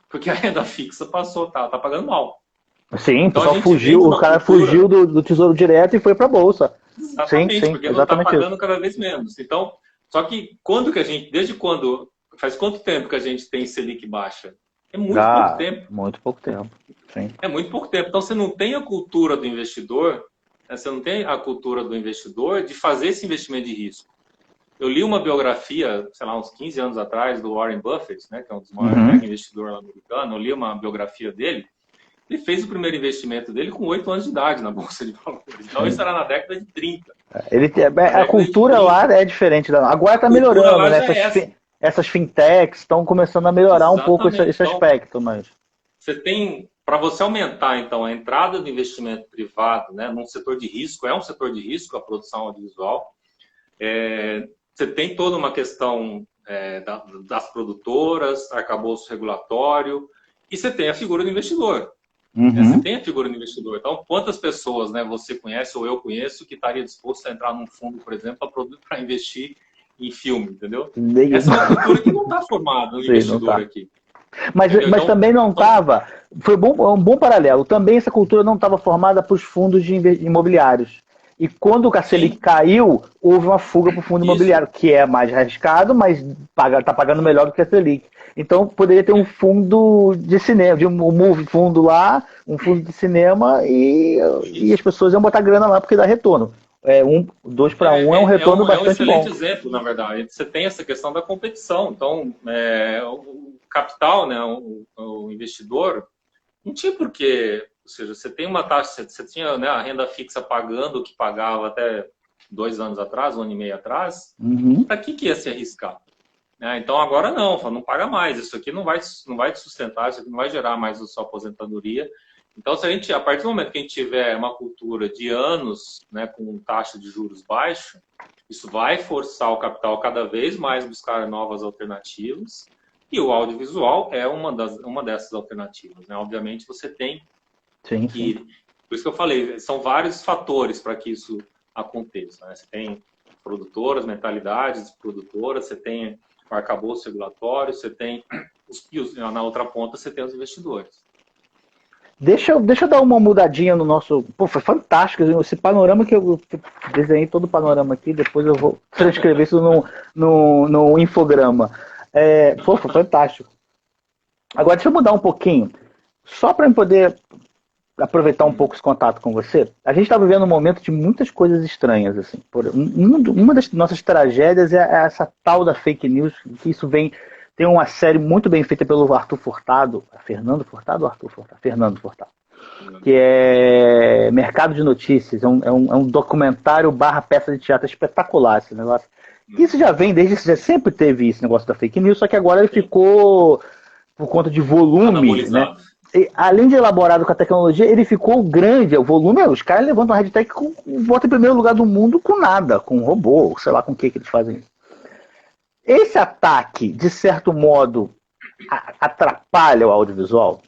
Porque a renda fixa tá pagando mal. Sim, então o cara fugiu do Tesouro Direto e foi para a Bolsa. Exatamente, sim, porque não está pagando cada vez menos. Então, só que faz quanto tempo que a gente tem Selic baixa? É muito pouco tempo. Muito pouco tempo, sim. É muito pouco tempo. Então, você não tem a cultura do investidor, né? Você não tem a cultura do investidor de fazer esse investimento de risco. Eu li uma biografia, sei lá, uns 15 anos atrás, do Warren Buffett, né, que é um dos maiores investidores americanos. Eu li uma biografia dele. Ele fez o primeiro investimento dele com 8 anos de idade na Bolsa de Valores. Então, isso era na década de 30. A cultura lá é diferente. Agora está melhorando, né? Essas fintechs estão começando a melhorar um pouco esse aspecto. Mas você tem, para você aumentar, então, a entrada do investimento privado, né, num setor de risco, é um setor de risco a produção audiovisual, você tem toda uma questão das produtoras, arcabouço regulatório, e você tem a figura do investidor. Você tem a figura do investidor. Então, quantas pessoas, né, você conhece ou eu conheço que estaria disposto a entrar num fundo, por exemplo, para investir em filme, entendeu? Essa é uma cultura que não está formada no investidor aqui. Mas então, também não estava. Foi um bom paralelo. Também essa cultura não estava formada para os fundos imobiliários. E quando a Selic caiu, houve uma fuga para o fundo imobiliário, que é mais arriscado, mas está pagando melhor do que a Selic. Então poderia ter um fundo de cinema, de um fundo lá, um fundo de cinema, e as pessoas iam botar grana lá porque dá retorno. 2 para 1 é um retorno bastante bom. É um excelente exemplo, na verdade. Você tem essa questão da competição. Então, o capital, né, o investidor, não tinha porquê. Ou seja, você tem uma taxa, você tinha, né, a renda fixa pagando o que pagava até 2 anos atrás, 1 ano e meio atrás. Para que ia se arriscar? Então agora não paga mais. Isso aqui não vai te sustentar, isso aqui não vai gerar mais a sua aposentadoria. Então, a partir do momento que a gente tiver uma cultura de anos, né, com taxa de juros baixa, isso vai forçar o capital cada vez mais buscar novas alternativas. E o audiovisual é uma dessas alternativas, né? Obviamente, você tem que... Por isso que eu falei, são vários fatores para que isso aconteça, né? Você tem produtoras, mentalidades de produtoras, você tem o arcabouço regulatório, você tem na outra ponta você tem os investidores. Deixa eu dar uma mudadinha no nosso... Pô, foi fantástico esse panorama que eu desenhei, todo o panorama aqui, depois eu vou transcrever isso no infograma. Foi fantástico. Agora, deixa eu mudar um pouquinho, só para eu poder aproveitar um pouco esse contato com você. A gente está vivendo um momento de muitas coisas estranhas, assim. Uma das nossas tragédias é essa tal da fake news, que isso vem... Tem uma série muito bem feita pelo Arthur Furtado, Fernando Furtado ou Arthur Furtado? Fernando Furtado, que é Mercado de Notícias, é um documentário / peça de teatro espetacular esse negócio. Isso já sempre teve esse negócio da fake news, só que agora ele ficou, por conta de volume, né? E, além de elaborado com a tecnologia, ele ficou grande, o volume, os caras levantam a hashtag e botam em primeiro lugar do mundo com nada, com robô, sei lá com o que eles fazem isso. Esse ataque, de certo modo, atrapalha o audiovisual?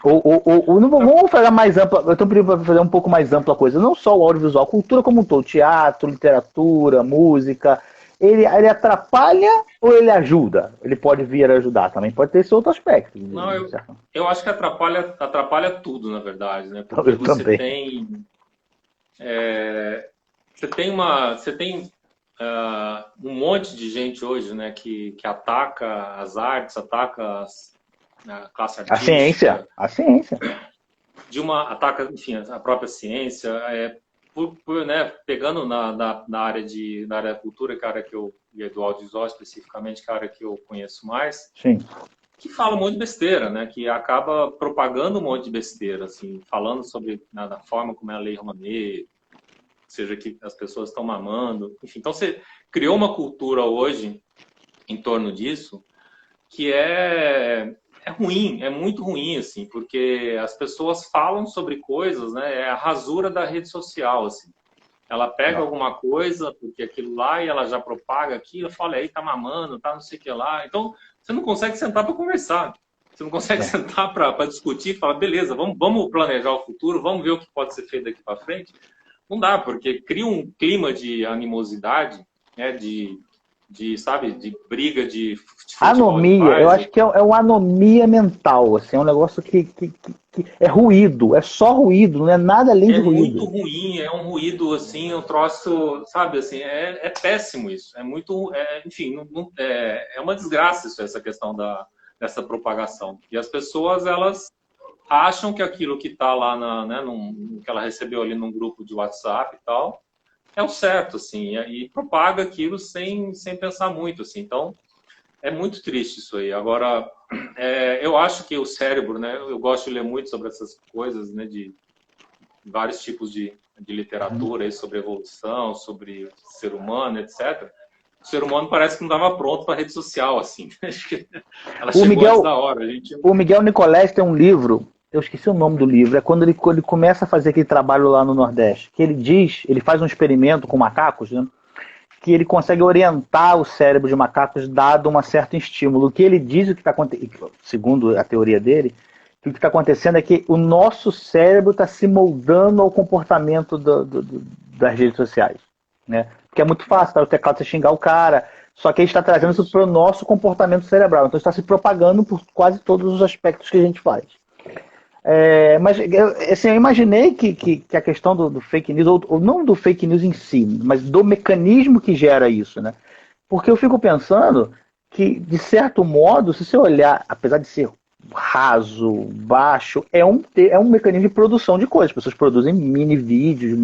Ou não vamos fazer mais ampla, eu estou pedindo para fazer um pouco mais ampla a coisa, não só o audiovisual, a cultura como um todo, teatro, literatura, música, ele atrapalha ou ele ajuda? Ele pode vir a ajudar também, pode ter esse outro aspecto. Não, eu acho que atrapalha tudo, na verdade, né? Porque você tem um monte de gente hoje, né, que ataca as artes, ataca a classe artística. A ciência. Ataca, enfim, a própria ciência, né, pegando na área da cultura, que é a área que e do audiovisual especificamente, que é a área que eu conheço mais. Sim. Que fala um monte de besteira, né, que acaba propagando um monte de besteira, assim, falando sobre da forma como é a Lei Rouanet, seja que as pessoas estão mamando, enfim. Então você criou uma cultura hoje em torno disso que é ruim, é muito ruim, assim, porque as pessoas falam sobre coisas, né? É a rasura da rede social, assim. Ela pega alguma coisa, porque aquilo lá, e ela já propaga aquilo, fala, aí tá mamando, tá não sei o que lá. Então você não consegue sentar para conversar. Você não consegue sentar para discutir e falar, beleza, vamos planejar o futuro, vamos ver o que pode ser feito daqui para frente. Não dá, porque cria um clima de animosidade, né, de briga, de anomia. Eu acho que é uma anomia mental, assim, é um negócio que é ruído, é só ruído, não é nada além de ruído. É muito ruim, é um ruído, assim, um troço, sabe, assim, é péssimo isso, enfim, é uma desgraça isso, essa questão dessa propagação. E as pessoas, elas acham que aquilo que está lá, que ela recebeu ali num grupo de WhatsApp e tal, é o certo, assim, e propaga aquilo sem pensar muito, assim. Então, é muito triste isso aí. Agora, eu acho que o cérebro, né, eu gosto de ler muito sobre essas coisas, né, de vários tipos de literatura aí, sobre evolução, sobre ser humano, etc. O ser humano parece que não estava pronto para a rede social, assim. Acho que ela chegou antes da hora. O Miguel Nicolés tem um livro, eu esqueci o nome do livro, é quando ele começa a fazer aquele trabalho lá no Nordeste, que ele faz um experimento com macacos, né, que ele consegue orientar o cérebro de macacos dado um certo estímulo. O que ele diz, o que está acontecendo, segundo a teoria dele, que o que está acontecendo é que o nosso cérebro está se moldando ao comportamento das redes sociais, né? Porque é muito fácil, tá? O teclado você xingar o cara, só que ele está trazendo isso para o nosso comportamento cerebral, então está se propagando por quase todos os aspectos que a gente faz. Mas assim, eu imaginei que a questão do fake news, ou não do fake news em si, mas do mecanismo que gera isso, né? Porque eu fico pensando que, de certo modo, se você olhar, apesar de ser raso, baixo, é um mecanismo de produção de coisas. As pessoas produzem mini vídeos,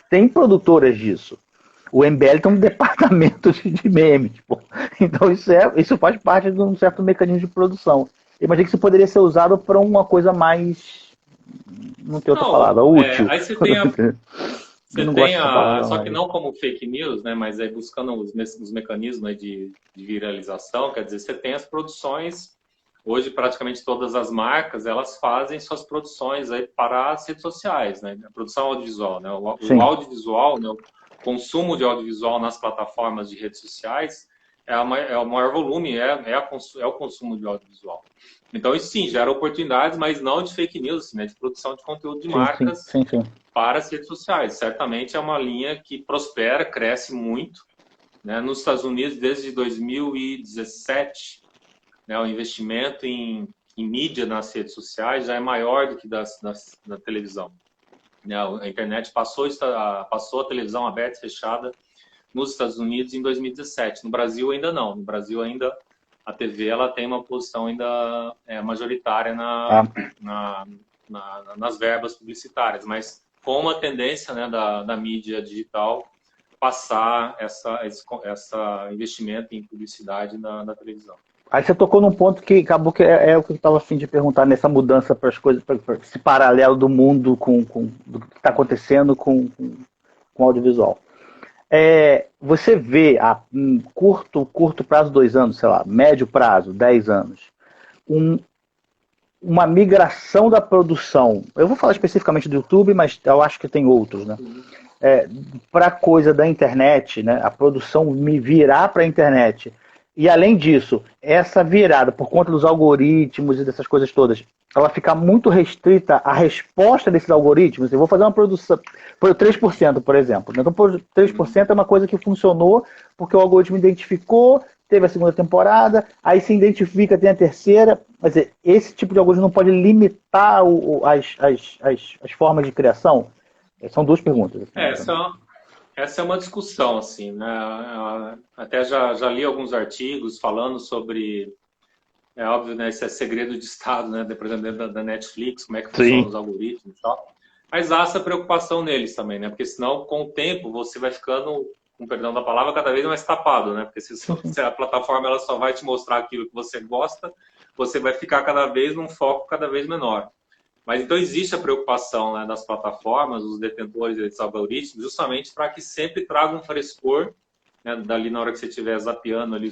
tem produtoras disso. O MBL tem um departamento de memes. Pô. Então isso faz parte de um certo mecanismo de produção. Eu imaginei que isso poderia ser usado para uma coisa mais. Não tem outra Não, palavra, útil. aí Eu você não gosto tem dessa palavra só que mais. não como fake news, né, mas aí buscando os mecanismos aí de viralização, quer dizer, você tem as produções, hoje praticamente todas as marcas, elas fazem suas produções aí para as redes sociais, né, a produção audiovisual, né, o Sim, audiovisual, né, o consumo de audiovisual nas plataformas de redes sociais é o maior volume, é o consumo de audiovisual. Então, isso sim, gera oportunidades, mas não de fake news, assim, né, de produção de conteúdo de sim, sim, marcas sim, sim. para as redes sociais. Certamente é uma linha que prospera, cresce muito. Né? Nos Estados Unidos, desde 2017, né, o investimento em mídia nas redes sociais já é maior do que da televisão. Né? A internet passou a televisão aberta e fechada nos Estados Unidos em 2017. No Brasil ainda não. No Brasil ainda a TV ela tem uma posição ainda majoritária Ah, nas verbas publicitárias, mas com uma tendência, né, da mídia digital passar essa investimento em publicidade na televisão. aí você tocou num ponto que acabou que é o que eu estava a fim de perguntar nessa mudança para as coisas, para esse paralelo do mundo do que está acontecendo com o audiovisual. Você vê a curto prazo, 2 anos, sei lá, médio prazo, 10 anos, um, uma migração da produção. Eu vou falar especificamente do YouTube, mas eu acho que tem outros, né? Uhum. Para coisa da internet, né? A produção me virar para a internet. E além disso, essa virada por conta dos algoritmos e dessas coisas todas, ela fica muito restrita à resposta desses algoritmos. Eu vou fazer uma produção por 3%, por exemplo. Então, por 3% é uma coisa que funcionou porque o algoritmo identificou, teve a segunda temporada, aí se identifica, tem a terceira. Quer dizer, esse tipo de algoritmo não pode limitar as formas de criação? São duas perguntas. É, Assim, essa é uma discussão, assim, né? Até já li alguns artigos falando sobre, é óbvio, né? Esse é segredo de Estado, né? Por exemplo, dentro da Netflix, como é que funcionam sim. os algoritmos e tal. Mas há essa preocupação neles também, né? Porque senão, com o tempo, você vai ficando, com perdão da palavra, cada vez mais tapado, né? Porque se a plataforma ela só vai te mostrar aquilo que você gosta, você vai ficar cada vez num foco cada vez menor. Mas então existe a preocupação, né, das plataformas, dos detentores desses algoritmos, justamente para que sempre traga um frescor, né, dali na hora que você estiver zapeando ali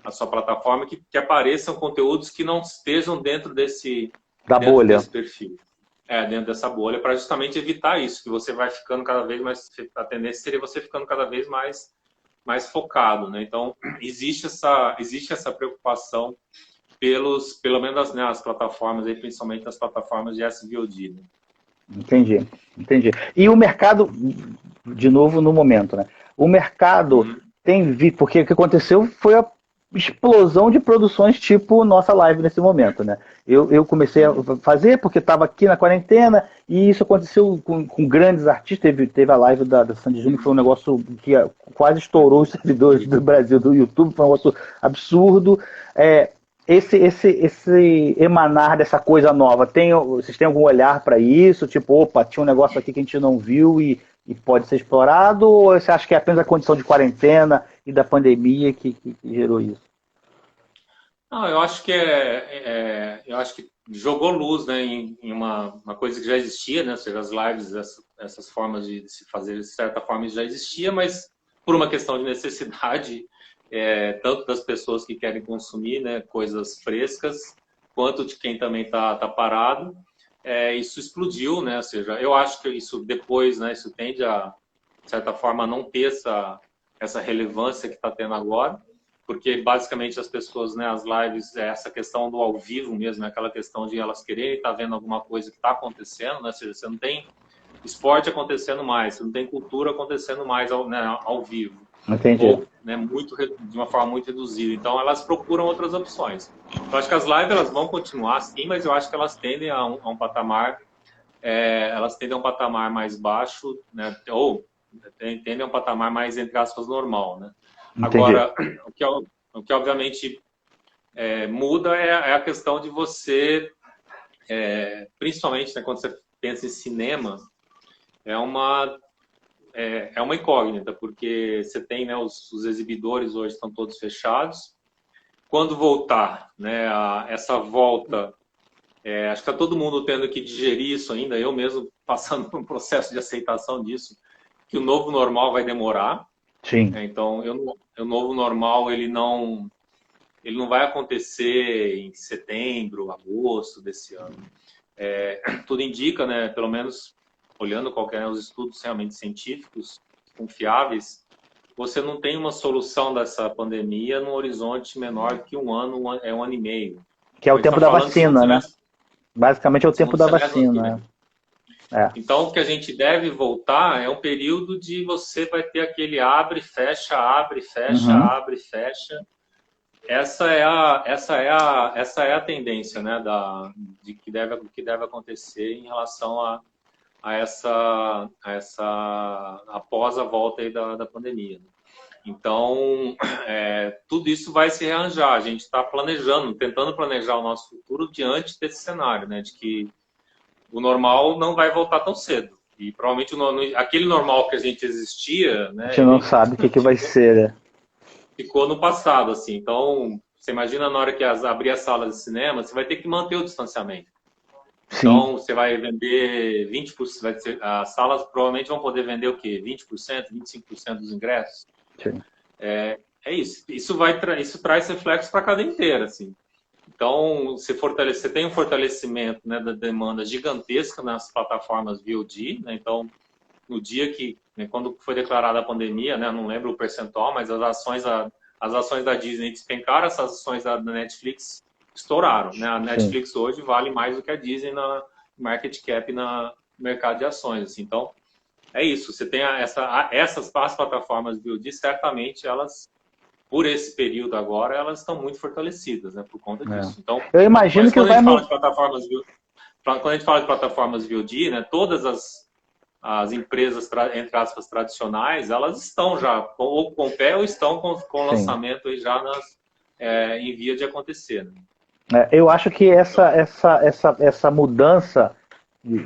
a sua plataforma, que apareçam conteúdos que não estejam Da dentro bolha. desse perfil. Dentro dessa bolha, para justamente evitar isso, que você vai ficando cada vez mais, a tendência seria você ficando cada vez mais focado, né? Então, existe essa preocupação pelo menos as plataformas, aí, principalmente as plataformas de SVOD. Né? Entendi, entendi. E o mercado, de novo no momento, né? O mercado Uhum. tem visto, porque o que aconteceu foi a explosão de produções tipo nossa live nesse momento, né? Eu comecei a Uhum. fazer porque estava aqui na quarentena e isso aconteceu com grandes artistas. Teve a live da Sandy Júnior, que foi um negócio que quase estourou os servidores do Brasil, do YouTube, foi um negócio absurdo. É, esse emanar dessa coisa nova, vocês têm algum olhar para isso? Tipo, opa, tinha um negócio aqui que a gente não viu e pode ser explorado? Ou você acha que é apenas a condição de quarentena e da pandemia que gerou isso? Não, eu acho que eu acho que jogou luz, né, em uma coisa que já existia, né, ou seja, as lives, essas formas de se fazer de certa forma já existia, mas por uma questão de necessidade, tanto das pessoas que querem consumir, né, coisas frescas, quanto de quem também tá parado, isso explodiu, né, ou seja, eu acho que isso depois, né, isso tende a, de certa forma, a não ter essa relevância que está tendo agora, porque basicamente as pessoas, né, as lives, essa questão do ao vivo mesmo, aquela questão de elas quererem estar vendo alguma coisa que está acontecendo, né, ou seja, você não tem esporte acontecendo mais, você não tem cultura acontecendo mais ao vivo. Entendi. ou, né, de uma forma muito reduzida. Então, elas procuram outras opções. Eu acho que as lives elas vão continuar, sim, mas eu acho que elas tendem a um patamar, elas tendem a um patamar mais baixo, né, ou tendem a um patamar mais, entre aspas, normal, né? Entendi. Agora, o que obviamente muda é a questão de você, principalmente, né, quando você pensa em cinema, é uma incógnita, porque você tem, né, os exibidores hoje estão todos fechados. Quando voltar, né, essa volta, acho que está todo mundo tendo que digerir isso ainda, eu mesmo passando por um processo de aceitação disso, que o novo normal vai demorar. Sim. Então, o novo normal ele não vai acontecer em setembro, agosto desse ano. Tudo indica, né, pelo menos olhando os estudos realmente científicos confiáveis, você não tem uma solução dessa pandemia num horizonte menor que um ano e meio. Que é o A gente tempo está da falando de segundo vacina, né? semestre, Basicamente é o tempo segundo da semestre do ano que vacina. vem. É. Então, o que a gente deve voltar é um período de você vai ter aquele abre, fecha, abre, fecha, Uhum. abre, fecha. Essa é a tendência, né, de que deve acontecer em relação após a volta aí da pandemia. Então, tudo isso vai se rearranjar. A gente está tentando planejar o nosso futuro diante desse cenário, né, de que o normal não vai voltar tão cedo. E provavelmente aquele normal que a gente existia, A né, gente não sabe o que vai ser, né? ficou no passado, assim. Então, você imagina na hora que abrir as salas de cinema, você vai ter que manter o distanciamento. Sim. Então, você vai vender 20%, as salas provavelmente vão poder vender o quê? 20%, 25% dos ingressos? Sim. É isso. Isso traz reflexo para a cadeia inteira, assim. Então, você tem um fortalecimento, né, da demanda gigantesca nas plataformas VOD, né? Então, no dia né, quando foi declarada a pandemia, né, não lembro o percentual, mas as ações da Disney despencaram, essas ações da Netflix estouraram, né? A Netflix Sim. hoje vale mais do que a Disney na market cap no mercado de ações, assim. Então, é isso. Você tem essas plataformas VOD, certamente elas, por esse período agora, elas estão muito fortalecidas, né, por conta disso. Então, Eu imagino mas que quando a vai gente fala mudar. de plataformas quando a gente fala de plataformas VOD, né, todas as empresas, entre aspas, tradicionais, elas estão já ou com o pé ou estão com o lançamento aí já em via de acontecer. Né? Eu acho que essa mudança,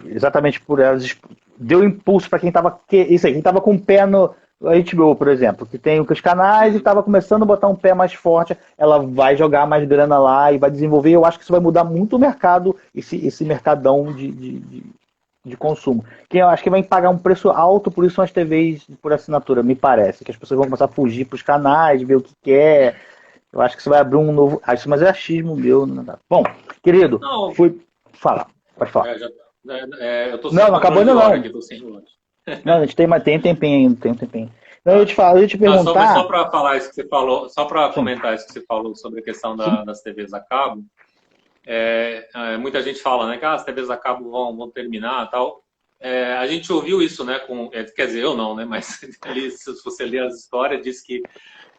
exatamente por elas, deu impulso para quem estava com o pé no HBO, por exemplo, que tem os canais e estava começando a botar um pé mais forte, ela vai jogar mais grana lá e vai desenvolver. Eu acho que isso vai mudar muito o mercado, esse mercadão de consumo. Quem eu acho que vai pagar um preço alto por isso são as TVs por assinatura, me parece. Que as pessoas vão começar a fugir para os canais, ver o que quer. Eu acho que isso vai abrir um novo. Mas é achismo meu. Não dá. Bom, querido, Não, fui. Fala, pode falar. eu estou sem Não, não acabou controle de ainda hora não. aqui, estou sem relógio. Não, a gente tem um tempinho ainda, tem um tempinho. Não, Tá. eu ia te perguntar. Só para falar isso que você falou, só para Sim. comentar isso que você falou sobre a questão Sim. das TVs a cabo. Muita gente fala, né, que as TVs a cabo vão terminar, tal. A gente ouviu isso, né, quer dizer, eu não, né, mas ali, se você ler as histórias, diz que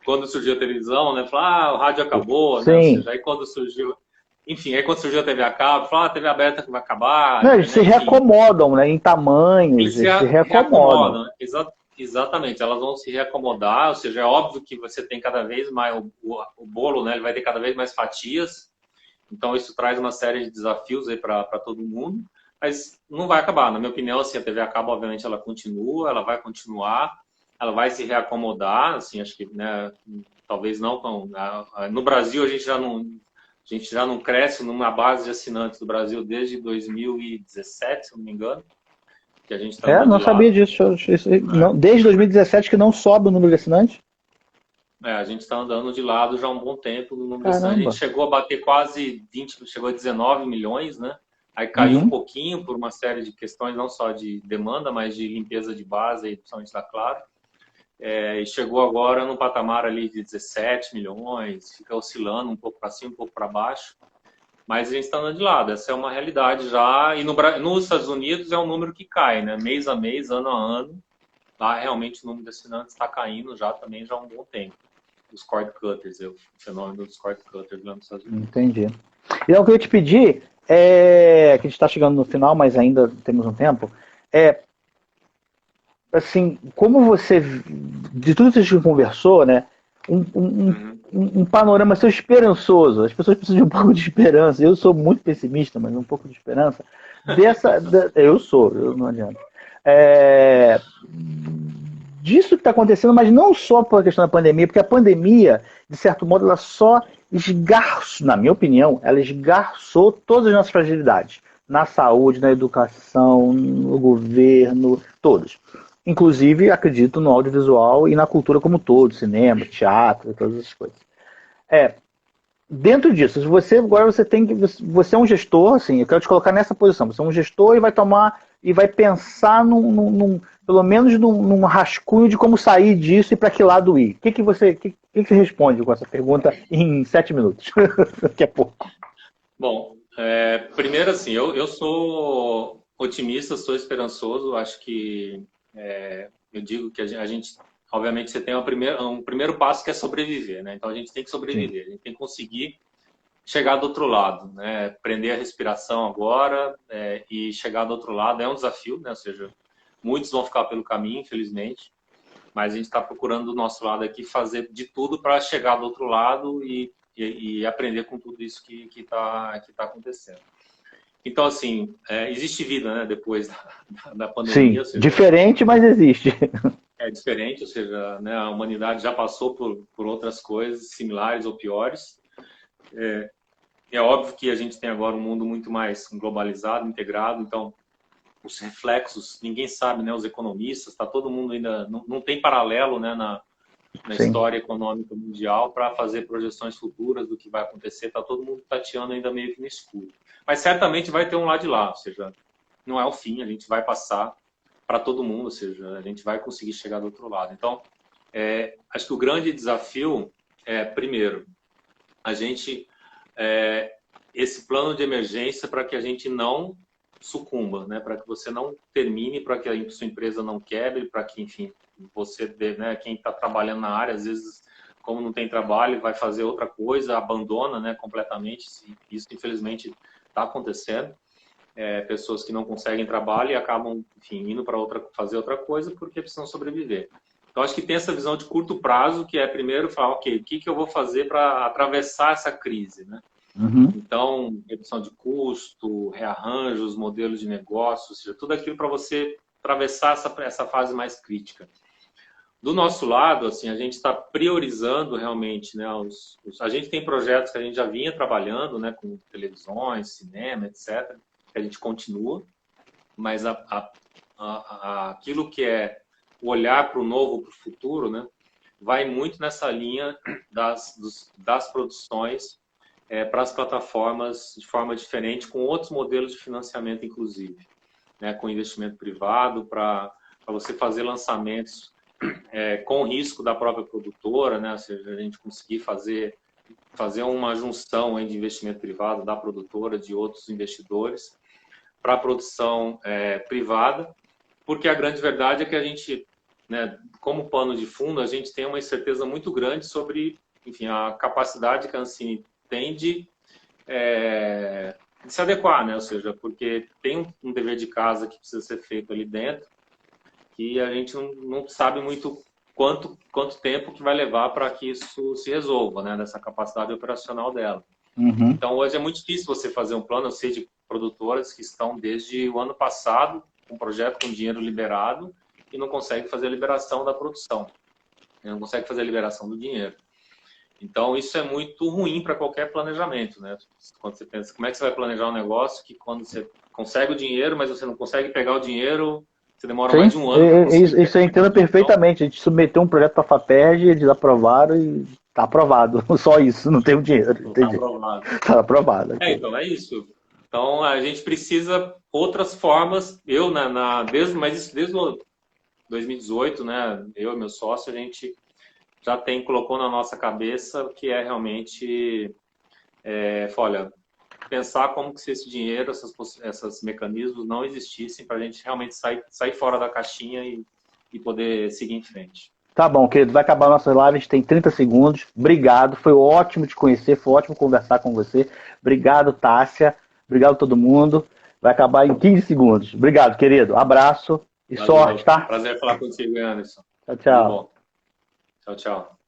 quando surgiu a televisão, né, falou, o rádio acabou, né, ou seja, aí quando surgiu, enfim, aí quando surgiu a TV a cabo, falou, a TV aberta que vai acabar, Não, eles né, se enfim. reacomodam, né, em tamanhos, Eles se reacomodam. Exatamente, elas vão se reacomodar, ou seja, é óbvio que você tem cada vez mais, o bolo, né, ele vai ter cada vez mais fatias, então isso traz uma série de desafios aí para todo mundo, mas não vai acabar, na minha opinião, assim, a TV a cabo, obviamente, ela continua, ela vai continuar, ela vai se reacomodar, assim, acho que, né, talvez não no Brasil a gente já não cresce numa base de assinantes do Brasil desde 2017, se eu não me engano, que a gente está Não sabia disso. Não, desde 2017 que não sobe o número de assinantes? A gente está andando de lado já há um bom tempo no número de assinantes. A Caramba. gente chegou a bater quase 20, chegou a 19 milhões, né? Aí caiu um pouquinho por uma série de questões, não só de demanda, mas de limpeza de base, principalmente da Claro. E chegou agora no patamar ali de 17 milhões, fica oscilando um pouco para cima, um pouco para baixo. Mas a gente está andando de lado, essa é uma realidade já. E nos Estados Unidos é um número que cai, né? Mês a mês, ano a ano. lá realmente o número de assinantes está caindo já há um bom tempo. Os cord cutters, o fenômeno dos cord cutters lá nos Estados Unidos. Entendi. Então, o que eu ia te pedir é, que a gente está chegando no final, mas ainda temos um tempo, é, assim, como você, de tudo que a gente conversou, né, um panorama seu esperançoso. As pessoas precisam de um pouco de esperança. Eu sou muito pessimista, mas um pouco de esperança. Eu não adianta. É, disso que está acontecendo, mas não só por questão da pandemia, porque a pandemia, de certo modo, ela só esgarçou, na minha opinião, ela esgarçou todas as nossas fragilidades. Na saúde, na educação, no governo, todos. Inclusive, acredito no audiovisual e na cultura como um todo, cinema, teatro, todas essas coisas. É, dentro disso, você é um gestor, assim, eu quero te colocar nessa posição. Você é um gestor e vai tomar e vai pensar pelo menos num rascunho de como sair disso e para que lado ir. O que você responde com essa pergunta em 7 minutos? Que é pouco. Bom, primeiro assim, eu sou otimista, sou esperançoso. Acho que eu digo que a gente, obviamente, você tem um primeiro passo que é sobreviver, né? Então a gente tem que sobreviver, a gente tem que conseguir chegar do outro lado, né? Prender a respiração agora e chegar do outro lado é um desafio, né? Ou seja, muitos vão ficar pelo caminho, infelizmente, mas a gente está procurando do nosso lado aqui fazer de tudo para chegar do outro lado e aprender com tudo isso que tá acontecendo. Então, assim, existe vida, né, depois da pandemia. Sim, seja, diferente, mas existe. É diferente, ou seja, né, a humanidade já passou por outras coisas similares ou piores. É óbvio que a gente tem agora um mundo muito mais globalizado, integrado, então os reflexos, ninguém sabe, né, os economistas, está todo mundo ainda, não tem paralelo, né, na história econômica mundial para fazer projeções futuras do que vai acontecer, está todo mundo tateando ainda meio que no escuro. Mas certamente vai ter um lado de lá, ou seja, não é o fim, a gente vai passar para todo mundo, ou seja, a gente vai conseguir chegar do outro lado. Então, acho que o grande desafio é, primeiro, a gente, esse plano de emergência para que a gente não sucumba, né, para que você não termine, para que a sua empresa não quebre, para que, enfim, você, né, quem está trabalhando na área, às vezes, como não tem trabalho, vai fazer outra coisa, abandona, né, completamente. Isso, infelizmente, está acontecendo. Pessoas que não conseguem trabalho e acabam, enfim, indo para fazer outra coisa porque precisam sobreviver. Então, acho que tem essa visão de curto prazo, que é primeiro falar, ok, o que eu vou fazer para atravessar essa crise, né? Então, redução de custo, rearranjos, modelos de negócio, ou seja, tudo aquilo para você atravessar essa fase mais crítica. Do nosso lado, assim, a gente está priorizando realmente, né, a gente tem projetos que a gente já vinha trabalhando, né, com televisões, cinema, etc., que a gente continua, mas aquilo que é o olhar para o novo, para o futuro, né, vai muito nessa linha das produções para as plataformas de forma diferente, com outros modelos de financiamento, inclusive, né, com investimento privado, para você fazer lançamentos com risco da própria produtora, né, ou seja, a gente conseguir fazer uma junção de investimento privado da produtora, de outros investidores, para a produção privada, porque a grande verdade é que a gente, né, como pano de fundo, a gente tem uma incerteza muito grande sobre, enfim, a capacidade que a Ancine tem de se adequar, né? Ou seja, porque tem um dever de casa que precisa ser feito ali dentro, que a gente não sabe muito quanto tempo que vai levar para que isso se resolva, né? Dessa capacidade operacional dela. Então, hoje é muito difícil você fazer um plano. Eu sei de produtoras que estão desde o ano passado com um projeto com dinheiro liberado e não conseguem fazer a liberação da produção, não conseguem fazer a liberação do dinheiro. Então, isso é muito ruim para qualquer planejamento, né? Quando você pensa, como é que você vai planejar um negócio que quando você consegue o dinheiro, mas você não consegue pegar o dinheiro, você demora mais de um ano. Isso eu entendo perfeitamente. A gente submeteu um projeto para a FAPERJ, eles aprovaram e está aprovado. Só isso, não tem o dinheiro. Está aprovado. Está aprovado. Então, é isso. Então, a gente precisa outras formas. Mas desde 2018, né? Eu e meu sócio, a gente já colocou na nossa cabeça que é realmente, olha, pensar como que se esse dinheiro, esses mecanismos não existissem para a gente realmente sair fora da caixinha e poder seguir em frente. Tá bom, querido. Vai acabar a nossa live, a gente tem 30 segundos. Obrigado, foi ótimo te conhecer, foi ótimo conversar com você. Obrigado, Tássia. Obrigado a todo mundo. Vai acabar em 15 segundos. Obrigado, querido. Abraço e Valeu. sorte, tá? Prazer falar contigo, Anderson. Tchau, Tudo tchau. bom. Tchau, tchau.